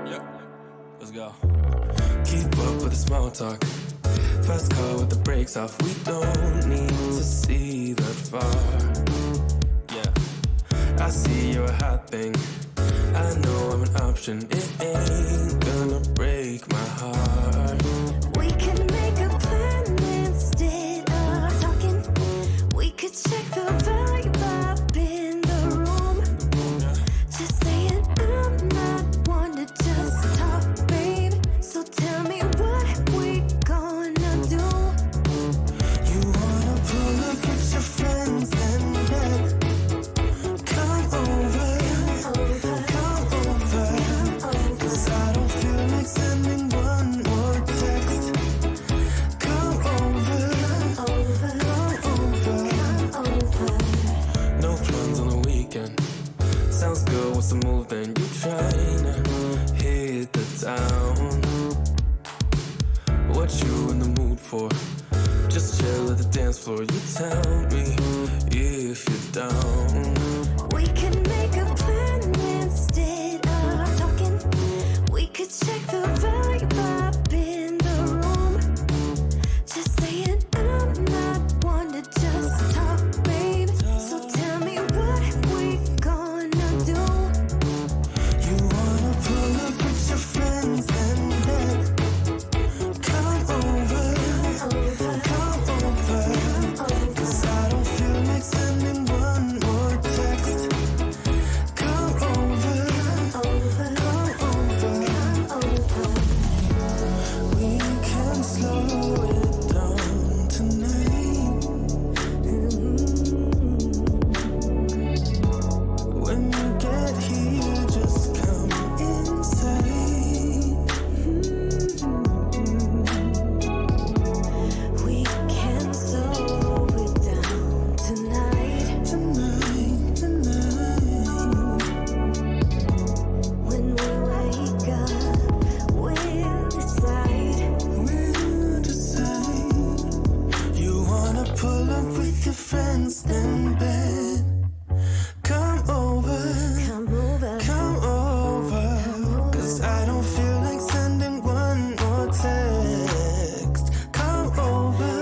yeah. Let's go. Keep up with the small talk. Fast car with the brakes off. We don't need to see that far. Yeah, I see you're a hot thing. I know I'm an option. It ain't gonna break my heart. We can make a plan instead of talking. We could check the vibe up in the room. Just saying I'm not one to just talk, babe. So tell me what we gonna do. You wanna pull up with your friends and then come over. Cause I don't feel like sending one more text. Come over. No plans on the weekend. Sounds good, what's the move then? You tryna hit the town. What you in the mood for? Just chill at the dance floor. You tell me if you're down. We can make a plan instead of talking. We could check the vibe up in the room. Just saying I'm not one to just talk, babe. So tell me what we gonna do. You wanna pull up with your friends and then come over. Cause I don't feel like sending one more text. Come over. We can slow it down tonight. When you get here, just come inside. We can slow it down tonight. When we wake up, we'll decide. You wanna pull up with your friends and bed. Come over. Cause I don't feel like sending one more text. Come over.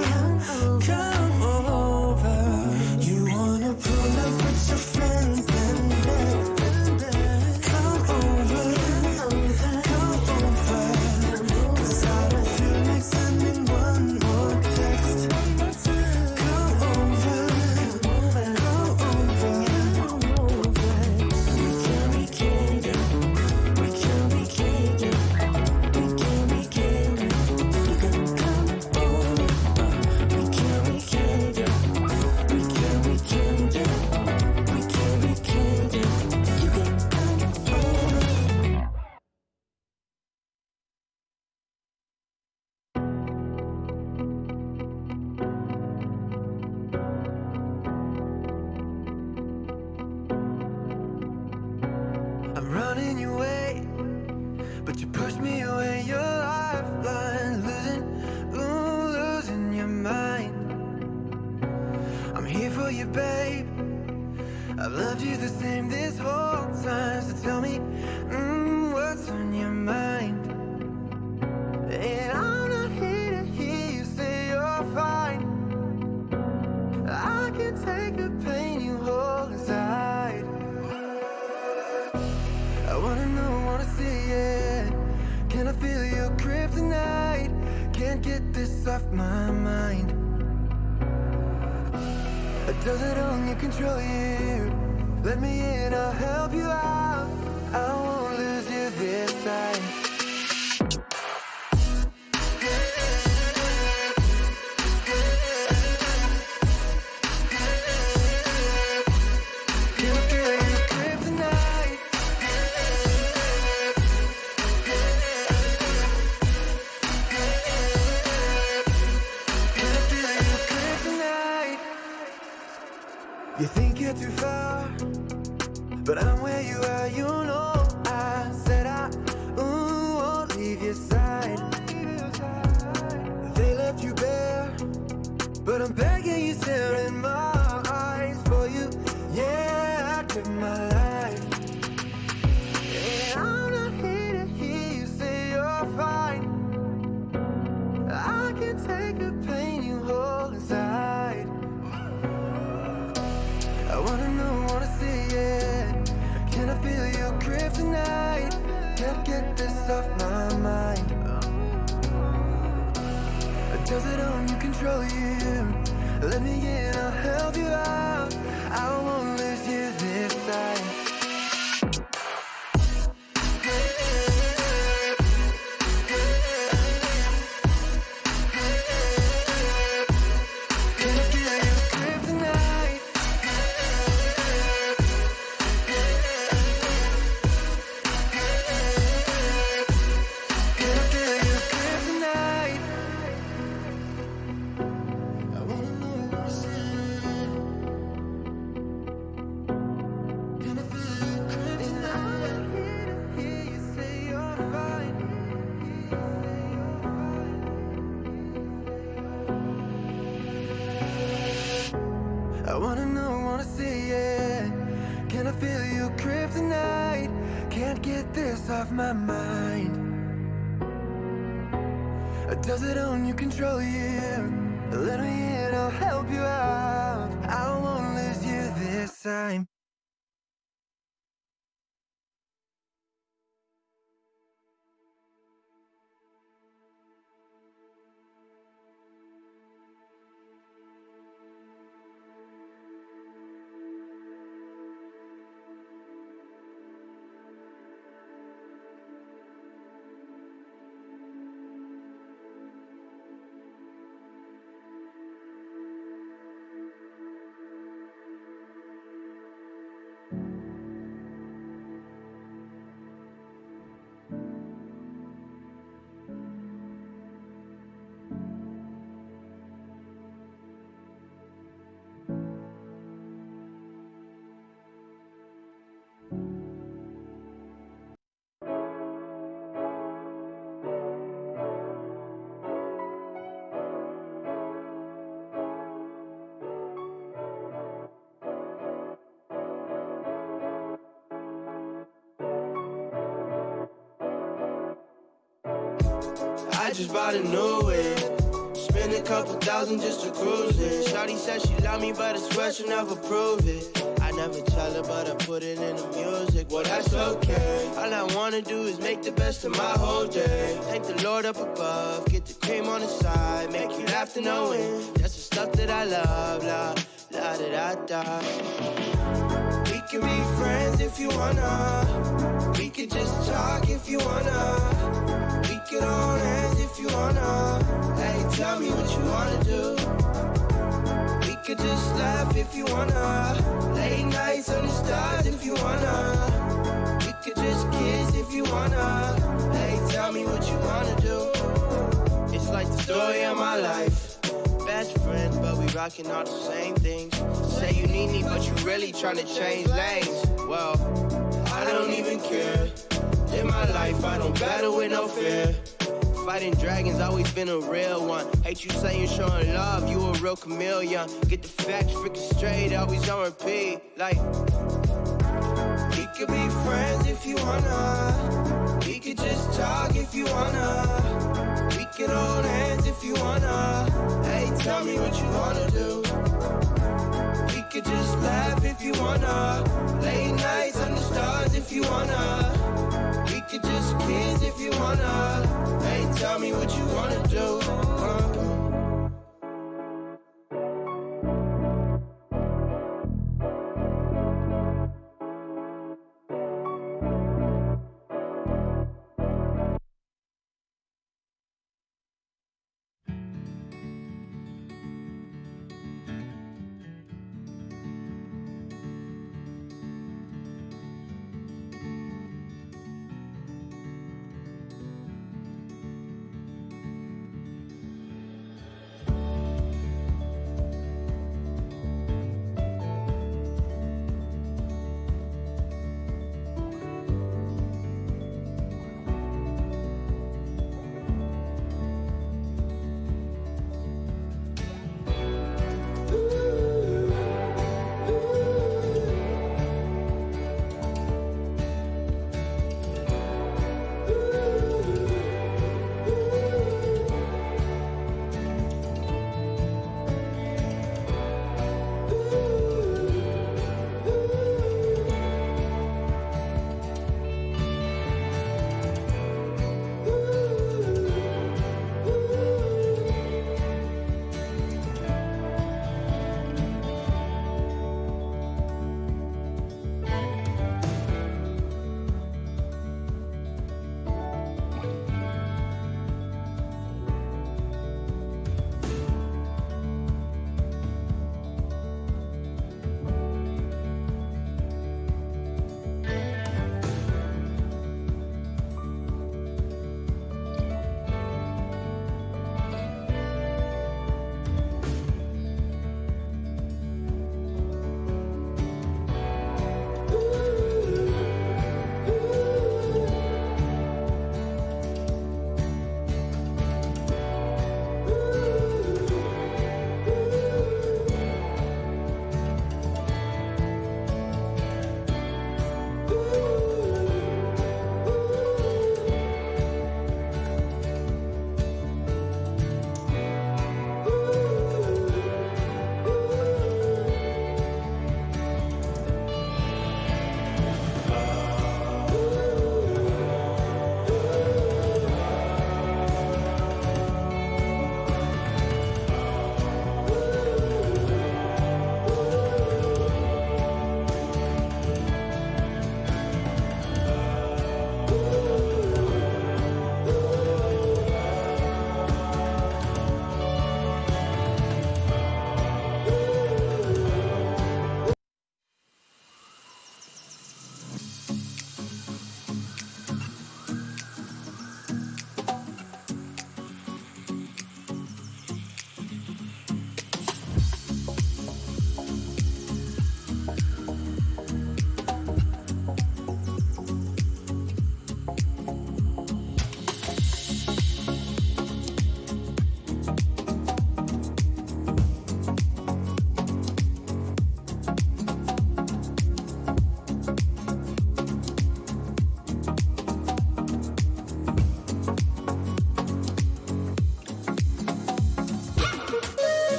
You wanna pull up with your friends and bed. Come over. Cause I don't feel like sending one more text. Come over. I'm running your way, but you push me away. Your lifeline, losing your mind. I'm here for you, babe. I've loved you the same this whole time. So tell me, what's on your mind? And I'm not here to hear you say you're fine. I can take the pain you hold inside. I wanna know, wanna see it. Can I feel your kryptonite? Can't get this off my mind. Does it only control you? Let me in, I'll help you out. I won't lose you this time. Can I feel your kryptonite? Can I feel your kryptonite? You think you're too far, but I'm where you are, you know. I said I won't leave your side. They left you bare, but I'm begging you, stare in my eyes for you. Yeah, get this off my mind. Does it only control you? Let me in, I'll help you out. I won't lose you this time. Can I feel your grip tonight? Can I feel your grip tonight? I wanna know what's in. Can I feel your grip tonight? Hear you say you're fine. I wanna know, wanna see it. Can I feel your grip tonight? Can't get this off my mind. Does it own you, control you? Let me in, I'll help you out. I won't lose you this time. I just bought a new whip. Spent a couple thousand just to cruise it. Shawty said she love me, but I swear she'll never prove it. I never tell her, but I put it in the music. Well, that's okay. All I wanna do is make the best of my whole day. Thank the Lord up above, get the cream on the side, make you laugh to no end. That's the stuff that I love, la da da da. We can be friends if you wanna. We could just talk if you wanna. We could hold hands if you wanna. Hey, tell me what you wanna do. We could just laugh if you wanna. Late nights on the stars if you wanna. We could just kiss if you wanna. Hey, tell me what you wanna do. It's like the story of my life. Best friends, but we rocking all the same things. Say you need me, but you really tryna change lanes. Well, I don't even care. In my life, I don't battle with no fear. Fighting dragons, always been a real one. Hate you saying showing love, you a real chameleon. Get the facts freaking straight, always on repeat. Like, we could be friends if you wanna. We could just talk if you wanna. We could hold hands if you wanna. Hey, tell me what you wanna do. We could just laugh if you wanna. Late nights on the stars if you wanna. We could just kiss if you wanna. Hey, tell me what you wanna do.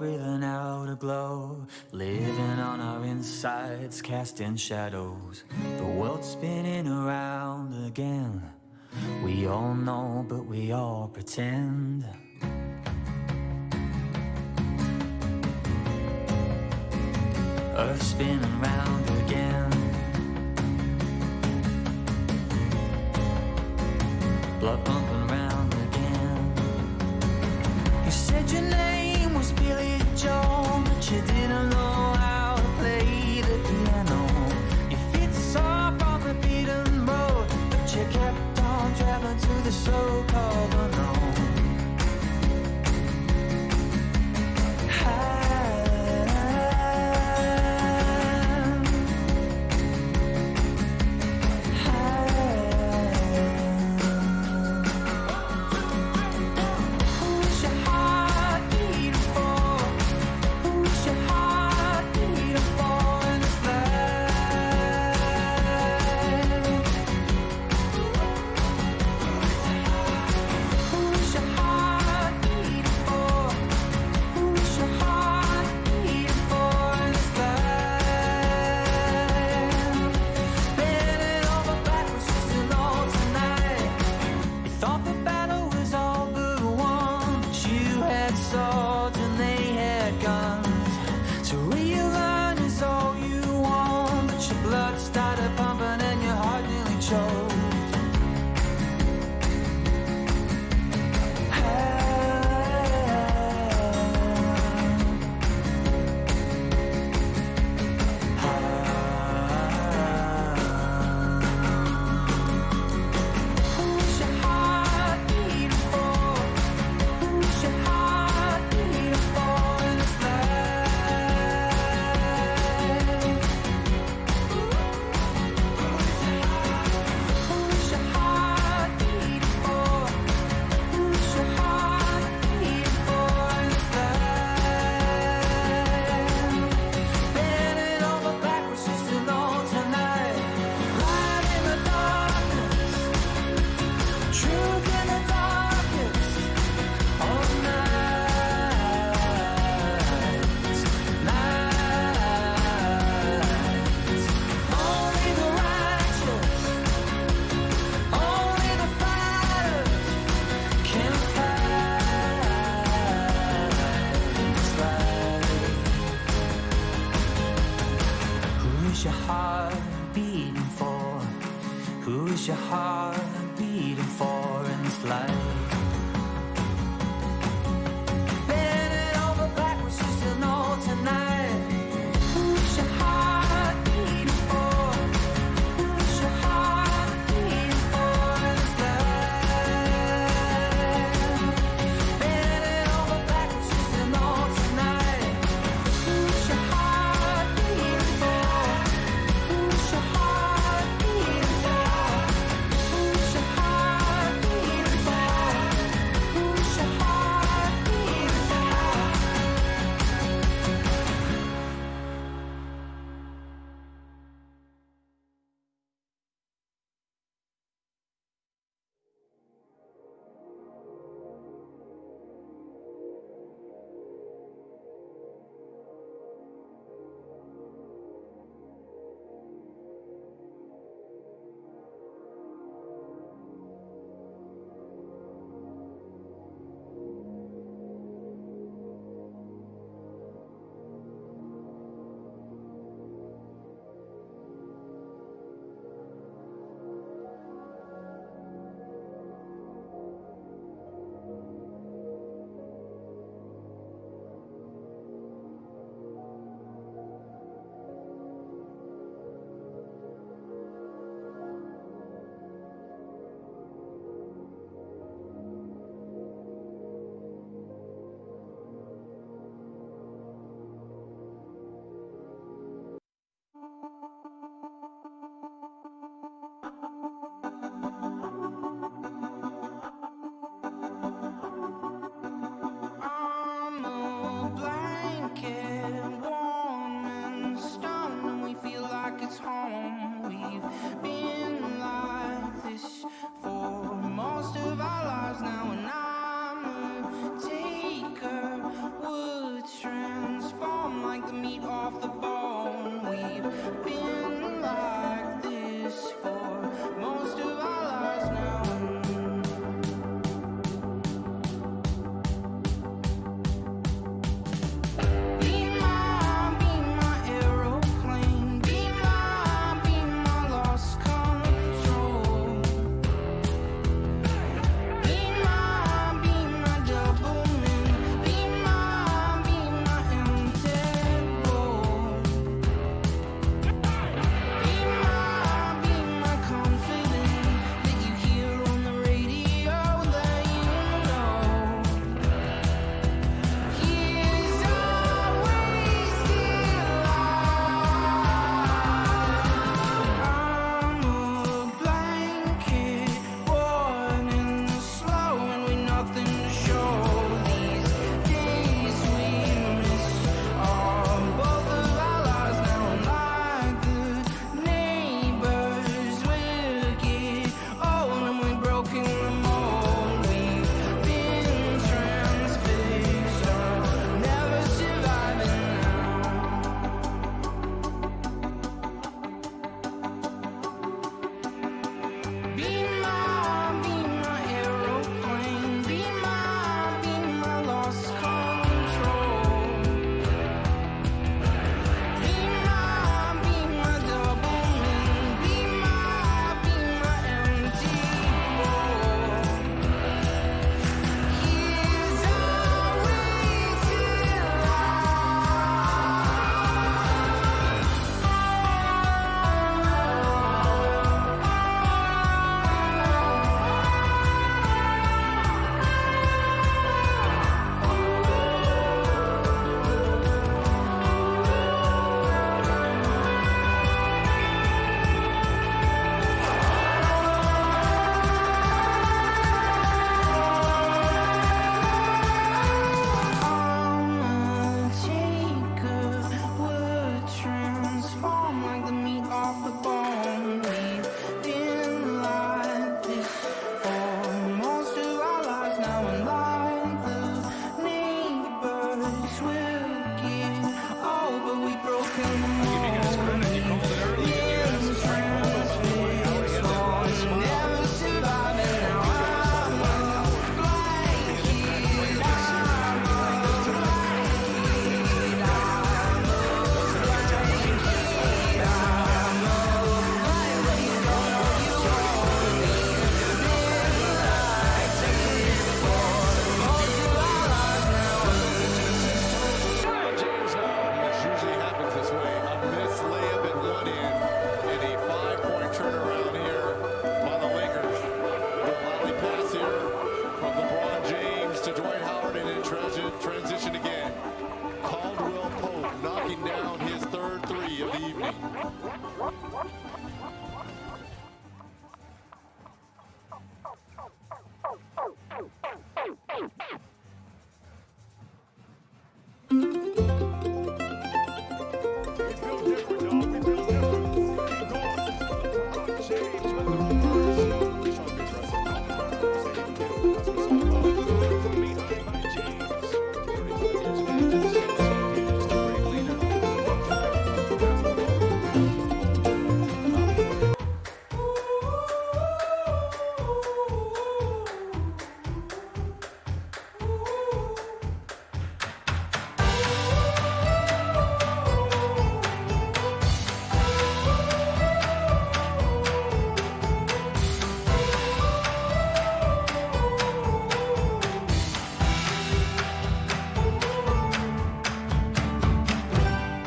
walk with an outer glow, living on our insides, casting shadows. The world's spinning around again. We all know, but we all pretend. Earth spinning round again. Blood pumping round again. You said your name was Billy Joel, but you didn't know how to play the piano. Your feet soft off the beaten road, but you kept on traveling to the so-called unknown. Who's your heart beating for? Who's your heart beating for in this life? Bending over backwards just to know tonight. Who's your heart beating for? Who's your heart beating for in this life? Bending over backwards just to know tonight. Who's your heart beating for? Who's your heart beating for? Who's your heart beating for?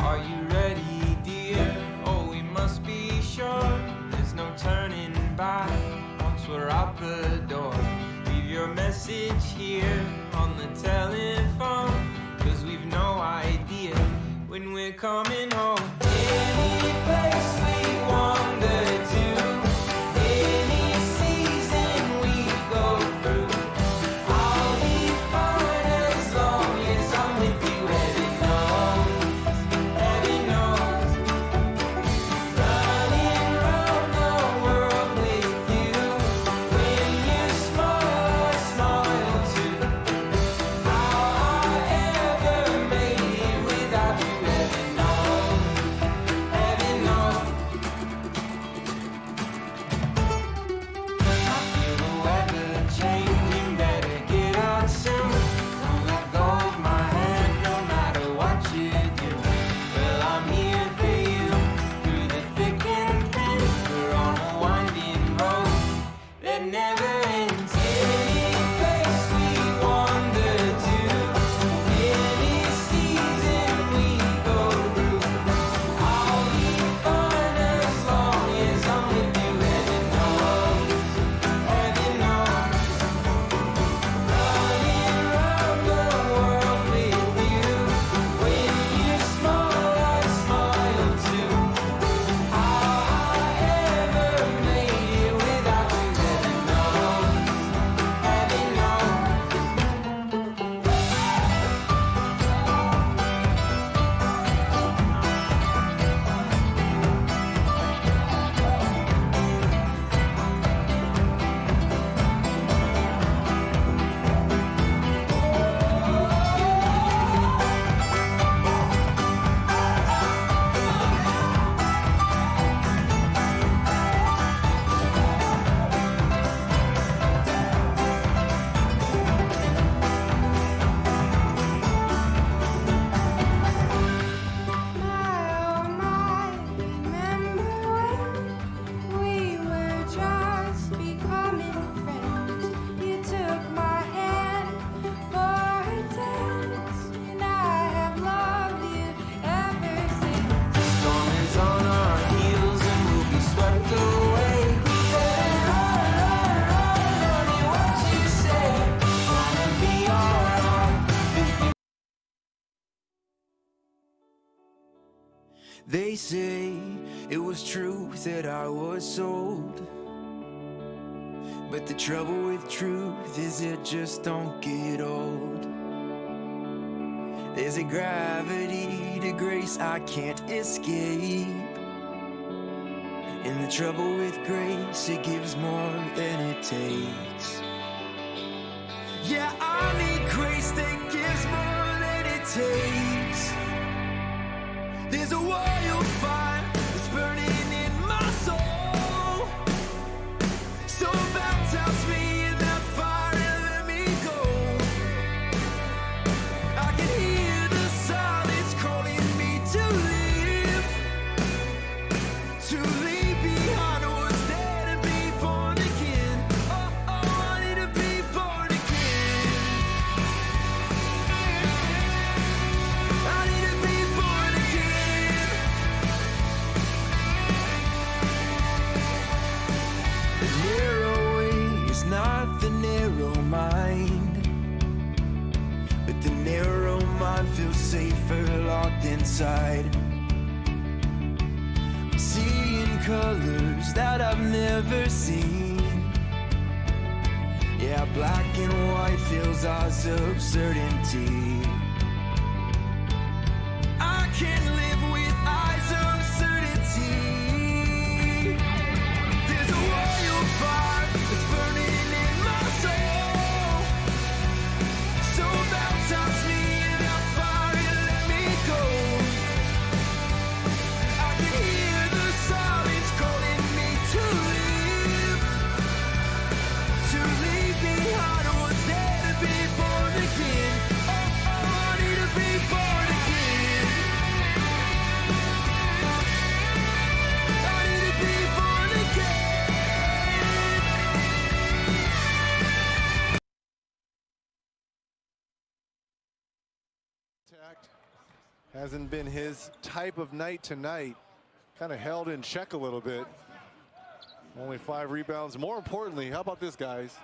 Are you ready, dear? Oh, we must be sure there's no turning back once we're out the door. Leave your message here on the telephone, 'cause we've no idea when we're coming home. Any place we wander to, any season we go through, I'll be fine as long as I'm with you. Heaven knows, running round the world with you. When you smile, I smile too. How I ever made it without you. Heaven knows, heaven knows. I feel the weather changing, better get out soon. Don't let go of my hand, no matter what you do. Well, I'm here for you, through the thick and thin. We're on a winding road that never ends. Any place we wander to, any season we go through, I'll be fine as long as I'm with you. Heaven knows, heaven knows. Running round the world with you. When you smile, I smile too. How I ever made it without you. Heaven knows, heaven knows. We were just becoming friends. You took my hand for a dance, and I have loved you ever since. Storm is on our heels and we'll be swept away. Run, honey, what you say? Gonna be alright. They say it was true that I was sold, but the trouble with truth is it just don't get old. There's a gravity to grace I can't escape, and the trouble with grace, it gives more than it takes. Yeah, I need grace that gives more than it takes. There's a wildfire that's burning in my soul, so baptize me in that fire and let me go. I can hear the silence calling me to leave behind what's dead and be born again. Oh, I need to be born again. I need to be born again. seeing colors that I've never seen. Yeah, black and white feels ours absurdity. I can't live with eyes of certainty. There's a wildfire that's burning in my soul. So baptize me in that fire and let me go. I can hear the silence calling me to leave. To leave behind what's there to be born again. Oh, I need to be born again. I need to be born again. Hasn't been his type of night tonight. Kind of held in check a little bit. Only 5 rebounds. More importantly, how about this, guys?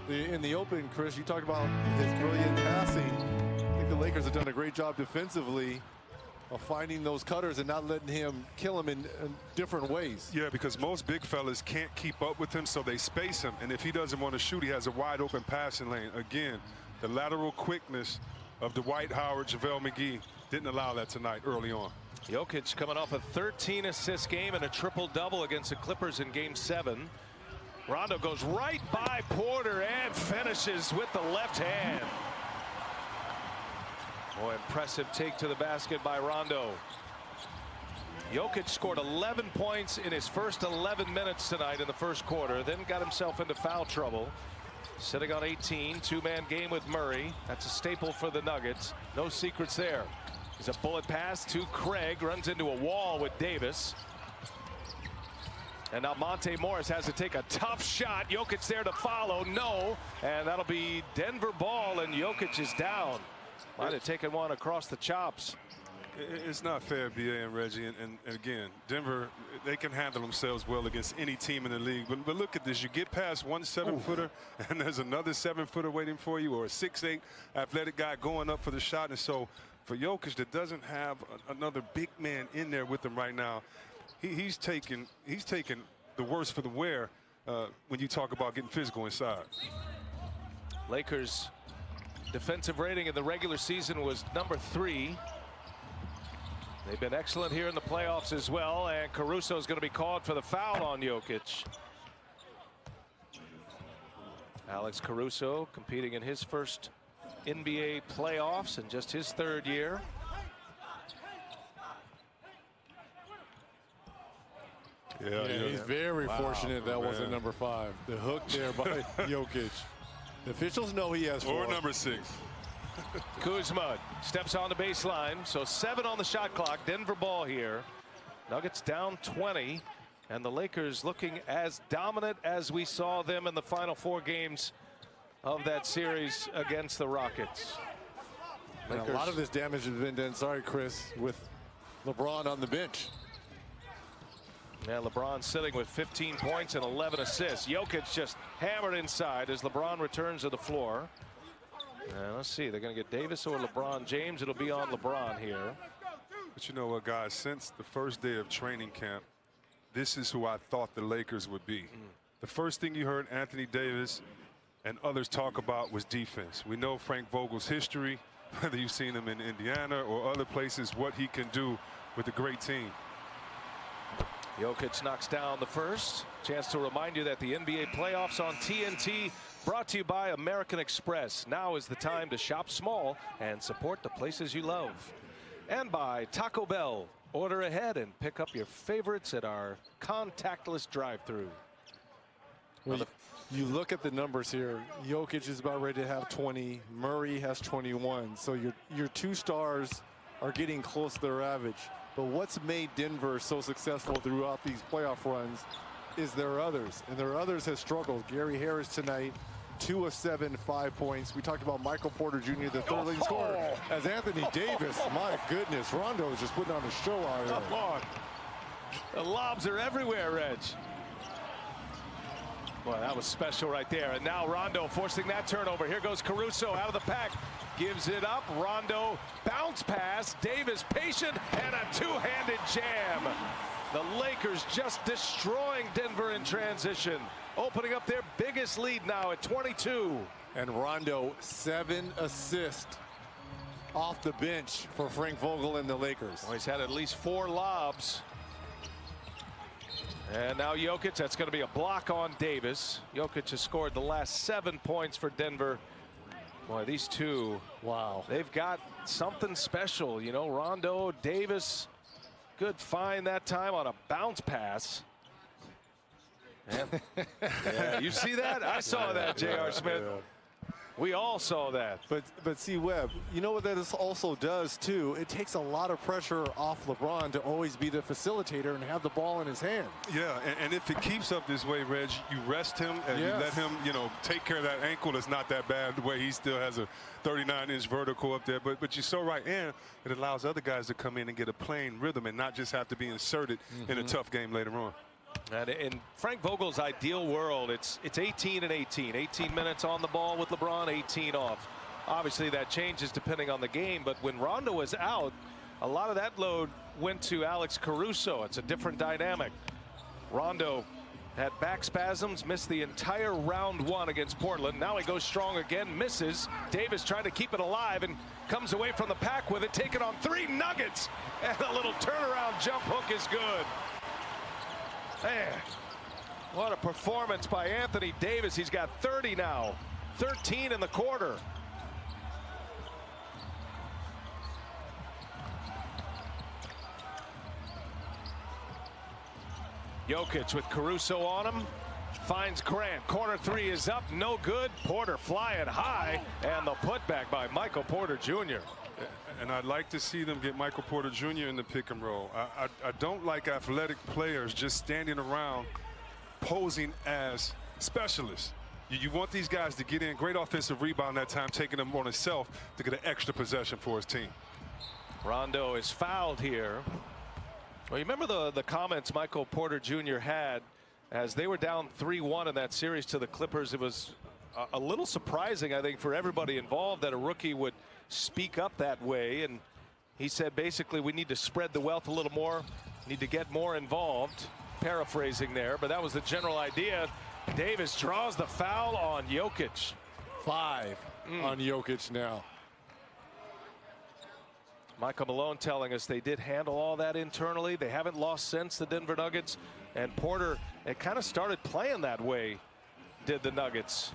In the open, Chris, you talked about his brilliant passing. I think the Lakers have done a great job defensively of finding those cutters and not letting him kill him in different ways. Yeah, because most big fellas can't keep up with him, so they space him. And if he doesn't want to shoot, he has a wide open passing lane. Again, the lateral quickness of Dwight Howard, JaVale McGee didn't allow that tonight early on. Jokic coming off a 13-assist game and a triple-double against the Clippers in Game 7. Rondo goes right by Porter and finishes with the left hand. Boy, impressive take to the basket by Rondo. Jokic scored 11 points in his first 11 minutes tonight in the first quarter, then got himself into foul trouble. Sitting on 18, 2-man game with Murray. That's a staple for the Nuggets. No secrets there. He's a bullet pass to Craig, runs into a wall with Davis. And now Monte Morris has to take a tough shot. Jokic there to follow. No. And that'll be Denver ball, and Jokic is down. Might have taken one across the chops. It's not fair, B.A. and Reggie. And again, Denver, they can handle themselves well against any team in the league. But look at this. You get past one 7-footer, and there's another 7-footer waiting for you, or a 6'8" athletic guy going up for the shot. And so for Jokic, that doesn't have another big man in there with him right now, he's taking the worst for the wear when you talk about getting physical inside. Lakers defensive rating in the regular season was number 3. They've been excellent here in the playoffs as well, and Caruso is going to be called for the foul on Jokic. Alex Caruso competing in his first NBA playoffs in just his 3rd year. Yeah, he's very fortunate that wasn't number 5. The hook there by Jokic. The officials know he has 4. Or number 6. Kuzma steps on the baseline, so 7 on the shot clock. Denver ball here. Nuggets down 20, and the Lakers looking as dominant as we saw them in the final 4 games of that series against the Rockets. And a lot of this damage has been done, sorry Chris, with LeBron on the bench. Yeah, LeBron sitting with 15 points and 11 assists. Jokic just hammered inside as LeBron returns to the floor. And let's see, they're going to get Davis or LeBron James. It'll be on LeBron here. But you know what, guys, since the first day of training camp, this is who I thought the Lakers would be. The first thing you heard Anthony Davis and others talk about was defense. We know Frank Vogel's history, whether you've seen him in Indiana or other places, what he can do with a great team. Jokic knocks down the first. Chance to remind you that the NBA playoffs on TNT, brought to you by American Express. Now is the time to shop small and support the places you love. And by Taco Bell. Order ahead and pick up your favorites at our contactless drive-thru. Well, you look at the numbers here. Jokic is about ready to have 20. Murray has 21. So your 2 stars are getting close to their average. But what's made Denver so successful throughout these playoff runs is their others. And their others has struggled. Gary Harris tonight, 2 of 7, 5 points. We talked about Michael Porter Jr., the 3rd leading scorer. As Anthony Davis, my goodness, Rondo is just putting on a show out here. Come on. The lobs are everywhere, Reg. Boy, that was special right there. And now Rondo forcing that turnover. Here goes Caruso out of the pack. Gives it up. Rondo bounces. bounce pass. Davis patient and a two-handed jam. The Lakers just destroying Denver in transition, opening up their biggest lead now at 22. And Rondo, 7 assists off the bench for Frank Vogel and the Lakers. Well, he's had at least 4 lobs. And now Jokic, that's going to be a block on Davis. Jokic has scored the last 7 points for Denver. Boy, these two, wow, they've got something special. You know, Rondo, Davis, good find that time on a bounce pass. Yeah, you see that? I saw that, J.R. Smith. Yeah. We all saw that. But see, Webb, you know what that also does too? It takes a lot of pressure off LeBron to always be the facilitator and have the ball in his hand. Yeah, and if it keeps up this way, Reg, you rest him and you let him, you know, take care of that ankle. That's not that bad the way he still has a 39-inch vertical up there. But you're so right, and it allows other guys to come in and get a playing rhythm and not just have to be inserted in a tough game later on. And in Frank Vogel's ideal world, it's 18 and 18. 18 minutes on the ball with LeBron, 18 off. Obviously, that changes depending on the game. But when Rondo was out, a lot of that load went to Alex Caruso. It's a different dynamic. Rondo had back spasms, missed the entire round 1 against Portland. Now he goes strong again, misses. Davis trying to keep it alive and comes away from the pack with it, taking on 3 Nuggets. And a little turnaround jump hook is good. Man, what a performance by Anthony Davis. He's got 30 now, 13 in the quarter. Jokic with Caruso on him, finds Grant. Corner 3 is up, no good. Porter flying high, and the putback by Michael Porter Jr. And I'd like to see them get Michael Porter Jr. in the pick and roll. I don't like athletic players just standing around posing as specialists. You want these guys to get in, great offensive rebound that time, taking them on himself to get an extra possession for his team. Rondo is fouled here. Well, you remember the comments Michael Porter Jr. had as they were down 3-1 in that series to the Clippers. It was a little surprising, I think, for everybody involved that a rookie would speak up that way. And he said basically we need to spread the wealth a little more, need to get more involved, paraphrasing there, but that was the general idea. Davis draws the foul on Jokic. 5 on Jokic now. Michael Malone telling us they did handle all that internally. They haven't lost since, the Denver Nuggets. And Porter, it kind of started playing that way, did the Nuggets,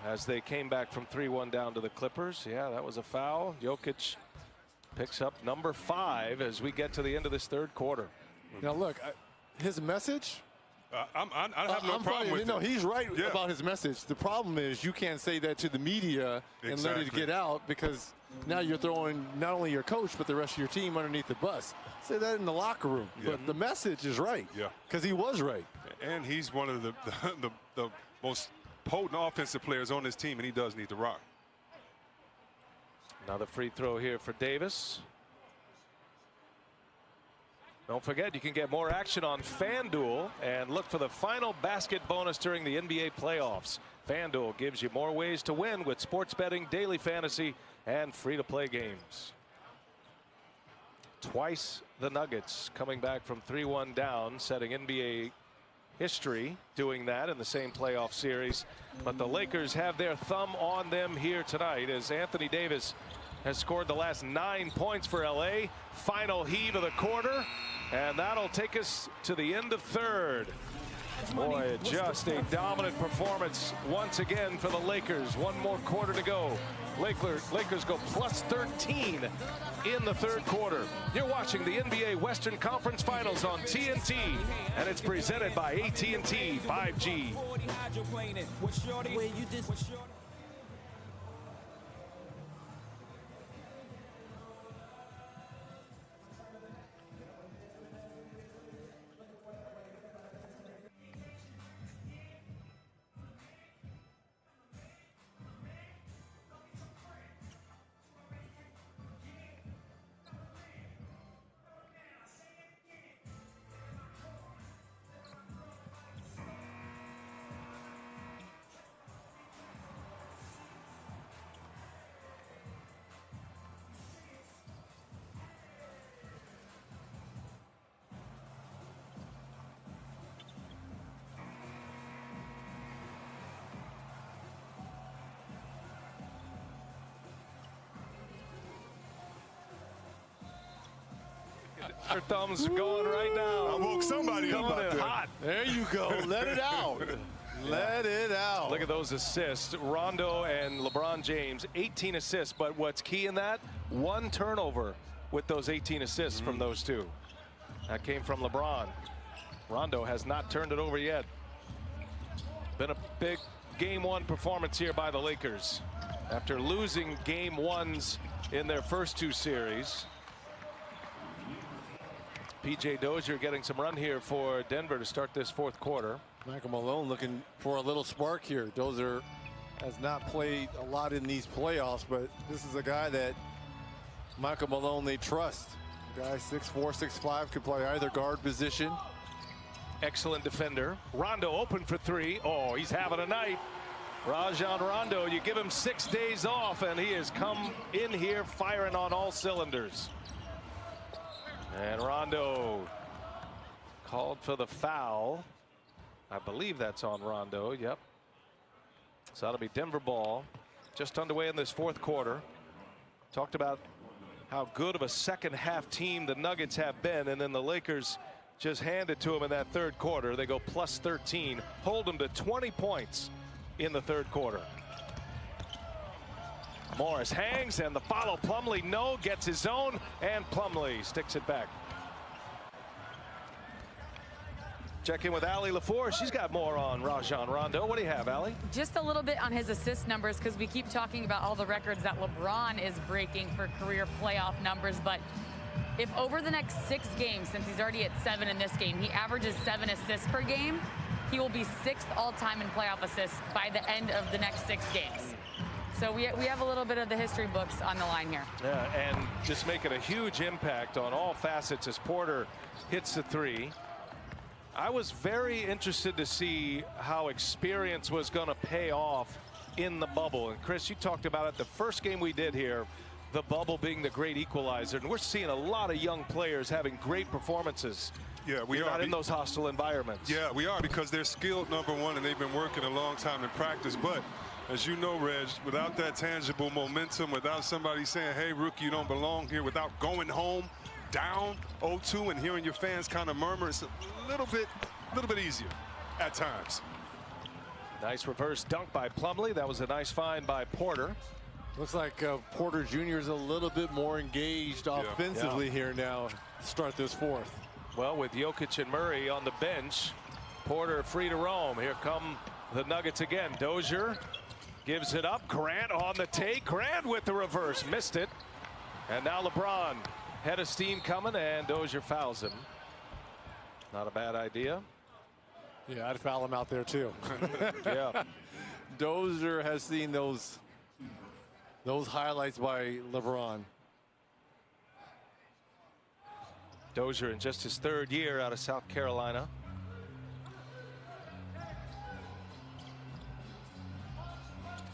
as they came back from 3-1 down to the Clippers. Yeah, that was a foul. Jokic picks up number 5 as we get to the end of this 3rd quarter. Now look, his message, I have no problem with it. No, he's right about his message. The problem is you can't say that to the media and let it get out, because now you're throwing not only your coach but the rest of your team underneath the bus. Say that in the locker room. But the message is right. Yeah. Because he was right. And he's one of the most potent offensive players on this team, and he does need to rock. Another free throw here for Davis. Don't forget, you can get more action on FanDuel and look for the final basket bonus during the NBA playoffs. FanDuel gives you more ways to win with sports betting, daily fantasy, and free-to-play games. Twice the Nuggets coming back from 3-1 down, setting NBA history doing that in the same playoff series. But the Lakers have their thumb on them here tonight as Anthony Davis has scored the last 9 points for LA. Final heave of the quarter, and that'll take us to the end of 3rd. Boy, just a dominant performance once again for the Lakers. 1 more quarter to go. Lakers go plus 13 in the 3rd quarter. You're watching the NBA Western Conference Finals on TNT, and it's presented by AT&T 5G. Her thumb's going right now. I woke somebody up out there. Hot. There you go. Let it out. Let it out. Look at those assists. Rondo and LeBron James, 18 assists. But what's key in that? 1 turnover with those 18 assists from those two. That came from LeBron. Rondo has not turned it over yet. Been a big game 1 performance here by the Lakers. After losing game 1s in their first 2 series. P.J. Dozier getting some run here for Denver to start this 4th quarter. Michael Malone looking for a little spark here. Dozier has not played a lot in these playoffs, but this is a guy that Michael Malone they trust. Guy 6'4", 6'5", could play either guard position. Excellent defender. Rondo open for 3. Oh, he's having a night. Rajon Rondo, you give him 6 days off, and he has come in here firing on all cylinders. And Rondo called for the foul. I believe that's on Rondo. Yep. So that'll be Denver ball. Just underway in this 4th quarter. Talked about how good of a second half team the Nuggets have been, and then the Lakers just hand it to them in that 3rd quarter. They go plus 13, hold them to 20 points in the 3rd quarter. Morris hangs, and the follow. Plumlee no, gets his own, and Plumlee sticks it back. Check in with Allie LaFour. She's got more on Rajon Rondo. What do you have, Allie? Just a little bit on his assist numbers, because we keep talking about all the records that LeBron is breaking for career playoff numbers. But if over the next 6 games, since he's already at 7 in this game, he averages 7 assists per game, he will be 6th all-time in playoff assists by the end of the next 6 games. So we have a little bit of the history books on the line here. Yeah, and just making a huge impact on all facets as Porter hits the 3. I was very interested to see how experience was going to pay off in the bubble. And Chris, you talked about it the first game we did here, the bubble being the great equalizer. And we're seeing a lot of young players having great performances. Yeah, we are not in those hostile environments. Yeah, we are, because they're skilled, number one, and they've been working a long time in practice. But as you know, Reg, without that tangible momentum, without somebody saying, hey, rookie, you don't belong here, without going home down 0-2 and hearing your fans kind of murmur, it's a little bit easier at times. Nice reverse dunk by Plumlee. That was a nice find by Porter. Looks like Porter Jr. is a little bit more engaged offensively here now to start this 4th. Well, with Jokic and Murray on the bench, Porter free to roam. Here come the Nuggets again. Dozier gives it up. Grant on the take. Grant with the reverse. Missed it. And now LeBron. Head of steam coming, and Dozier fouls him. Not a bad idea. Yeah, I'd foul him out there too. Yeah. Dozier has seen those highlights by LeBron. Dozier in just his 3rd year out of South Carolina.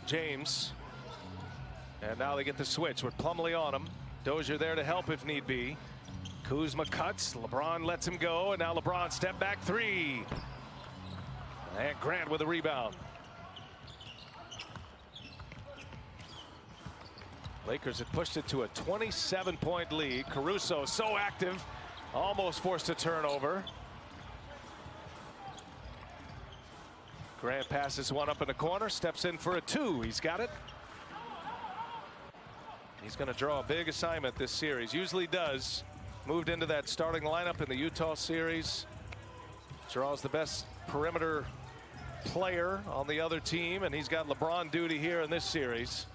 James. And now they get the switch with Plumlee on him. Dozier there to help if need be. Kuzma cuts. LeBron lets him go. And now LeBron step back 3. And Grant with a rebound. Lakers have pushed it to a 27-point lead. Caruso so active. Almost forced a turnover. Grant passes one up in the corner. Steps in for a 2. He's got it. He's going to draw a big assignment this series. Usually does. Moved into that starting lineup in the Utah series. Draws the best perimeter player on the other team, and he's got LeBron duty here in this series.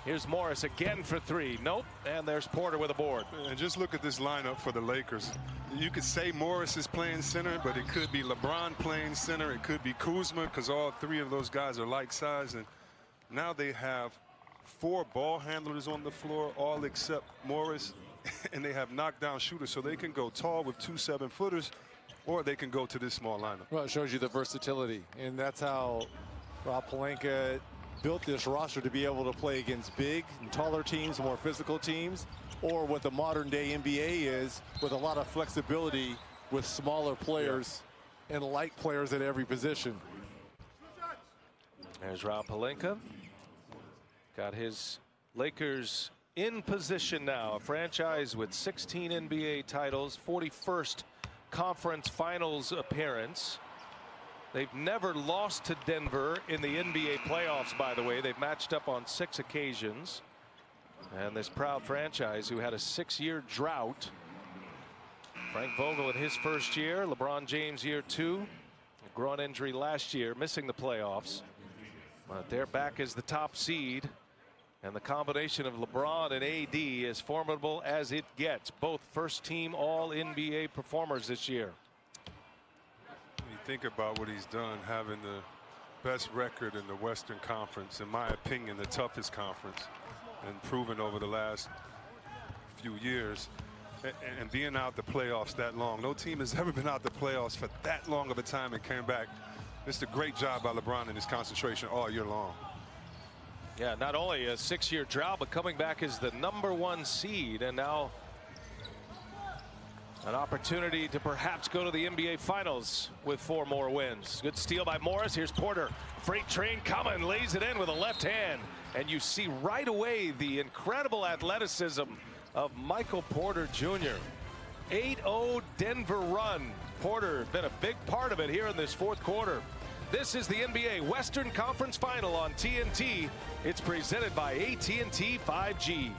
Here's Morris again for 3. Nope. And there's Porter with a board. And just look at this lineup for the Lakers. You could say Morris is playing center, but it could be LeBron playing center. It could be Kuzma, because all 3 of those guys are like size. And now they have 4 ball handlers on the floor, all except Morris, and they have knockdown shooters, so they can go tall with 2 7-footers, or they can go to this small lineup. Well, it shows you the versatility, and that's how Rob Pelinka built this roster, to be able to play against big and taller teams, more physical teams, or what the modern day NBA is, with a lot of flexibility with smaller players and light players at every position. There's Rob Pelinka. Got his Lakers in position now. A franchise with 16 NBA titles, 41st conference finals appearance. They've never lost to Denver in the NBA playoffs, by the way. They've matched up on 6 occasions. And this proud franchise who had a 6-year drought. Frank Vogel in his first year, LeBron James year 2. A groin injury last year, missing the playoffs. But they're back as the top seed. And the combination of LeBron and AD as formidable as it gets. Both first-team All-NBA performers this year. You think about what he's done, having the best record in the Western Conference, in my opinion, the toughest conference, and proven over the last few years, and being out the playoffs that long. No team has ever been out the playoffs for that long of a time and came back. It's a great job by LeBron and his concentration all year long. Yeah, not only a 6-year drought, but coming back as the #1 seed, and now an opportunity to perhaps go to the NBA Finals with 4 more wins. Good steal by Morris. Here's Porter. Freight train coming, lays it in with a left hand. And you see right away the incredible athleticism of Michael Porter Jr. 8-0 Denver run. Porter been a big part of it here in this 4th quarter. This is the NBA Western Conference Final on TNT. It's presented by AT&T 5G.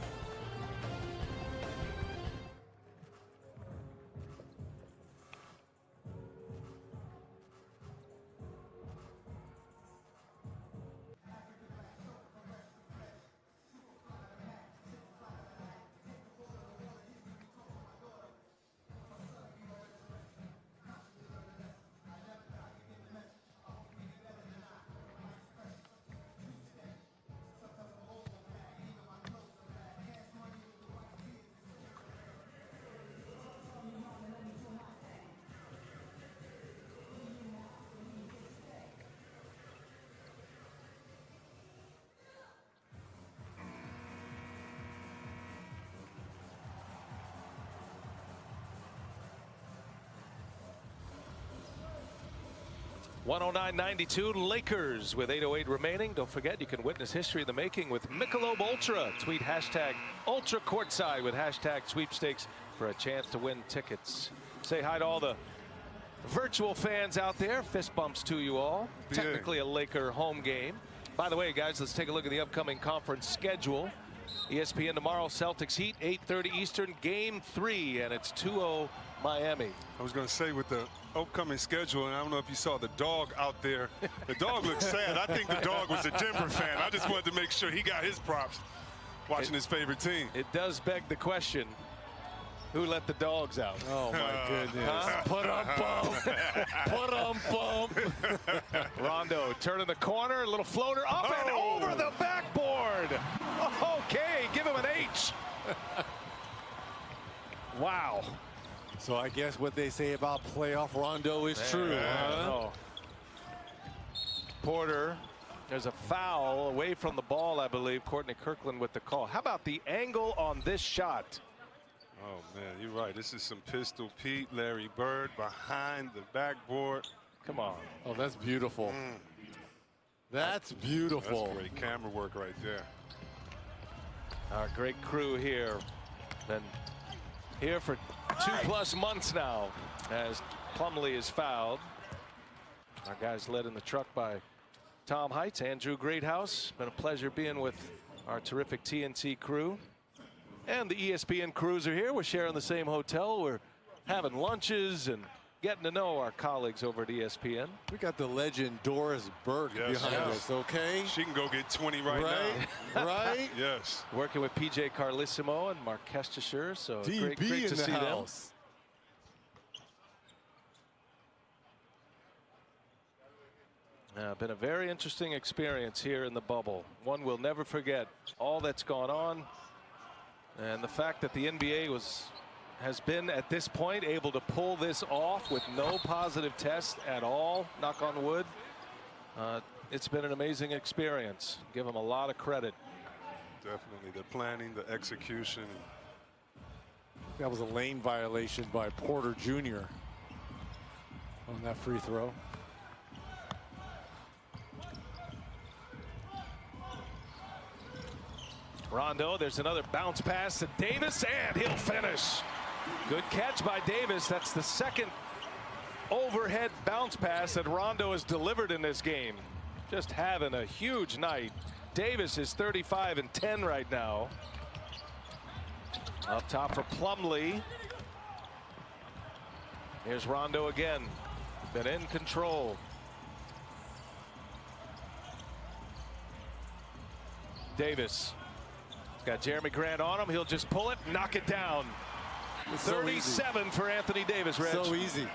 $109.92 Lakers with 8:08 remaining. Don't forget you can witness history in the making with Michelob Ultra. Tweet hashtag Ultra Courtside with hashtag sweepstakes for a chance to win tickets. Say hi to all the virtual fans out there. Fist bumps to you all. Yeah. Technically a Laker home game. By the way, guys, let's take a look at the upcoming conference schedule. ESPN tomorrow, Celtics Heat, 8:30 Eastern, Game 3, and it's 2-0 Miami. I was going to say with the upcoming schedule, and I don't know if you saw the dog out there. The dog looks sad. I think the dog was a Denver fan. I just wanted to make sure he got his props watching his favorite team. It does beg the question, who let the dogs out? Oh, my goodness. Huh? Put on bump. Rondo turning the corner, a little floater up and over the backboard. Okay, give him an H. Wow. So I guess what they say about playoff Rondo is true. Huh? Porter, there's a foul away from the ball, I believe. Courtney Kirkland with the call. How about the angle on this shot? Oh, man, you're right. This is some Pistol Pete, Larry Bird behind the backboard. Come on. Oh, that's beautiful. That's beautiful. That's great camera work right there. Our great crew here. Been here for 2+ months now as Plumlee is fouled. Our guys led in the truck by Tom Heights, Andrew Greathouse. Been a pleasure being with our terrific TNT crew. And the ESPN crews are here. We're sharing the same hotel. We're having lunches and getting to know our colleagues over at ESPN. We got the legend Doris Burke behind us, okay? She can go get 20 right now. Right? Yes. Working with PJ Carlissimo and Mark Kestisher, so DB great to in the see house. them. Been a very interesting experience here in the bubble. One we'll never forget. All that's gone on, and the fact that the NBA has been at this point able to pull this off with no positive tests at all, knock on wood. It's been an amazing experience. Give them a lot of credit. Definitely the planning, the execution. That was a lane violation by Porter Jr. on that free throw. Rondo, there's another bounce pass to Davis, and he'll finish. Good catch by Davis. That's the second overhead bounce pass that Rondo has delivered in this game. Just having a huge night. Davis is 35 and 10 right now. Up top for Plumlee. Here's Rondo again. Been in control. Davis. Got Jeremy Grant on him. He'll just pull it, knock it down. 37 for Anthony Davis, Reg. So easy.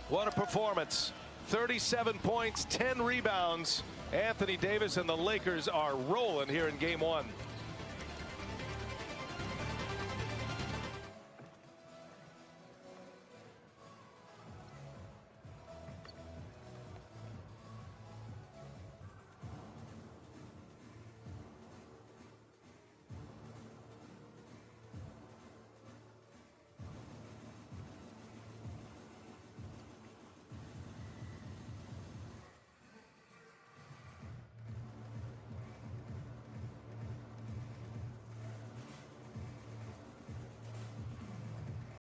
What a performance. 37 points, 10 rebounds. Anthony Davis and the Lakers are rolling here in game one.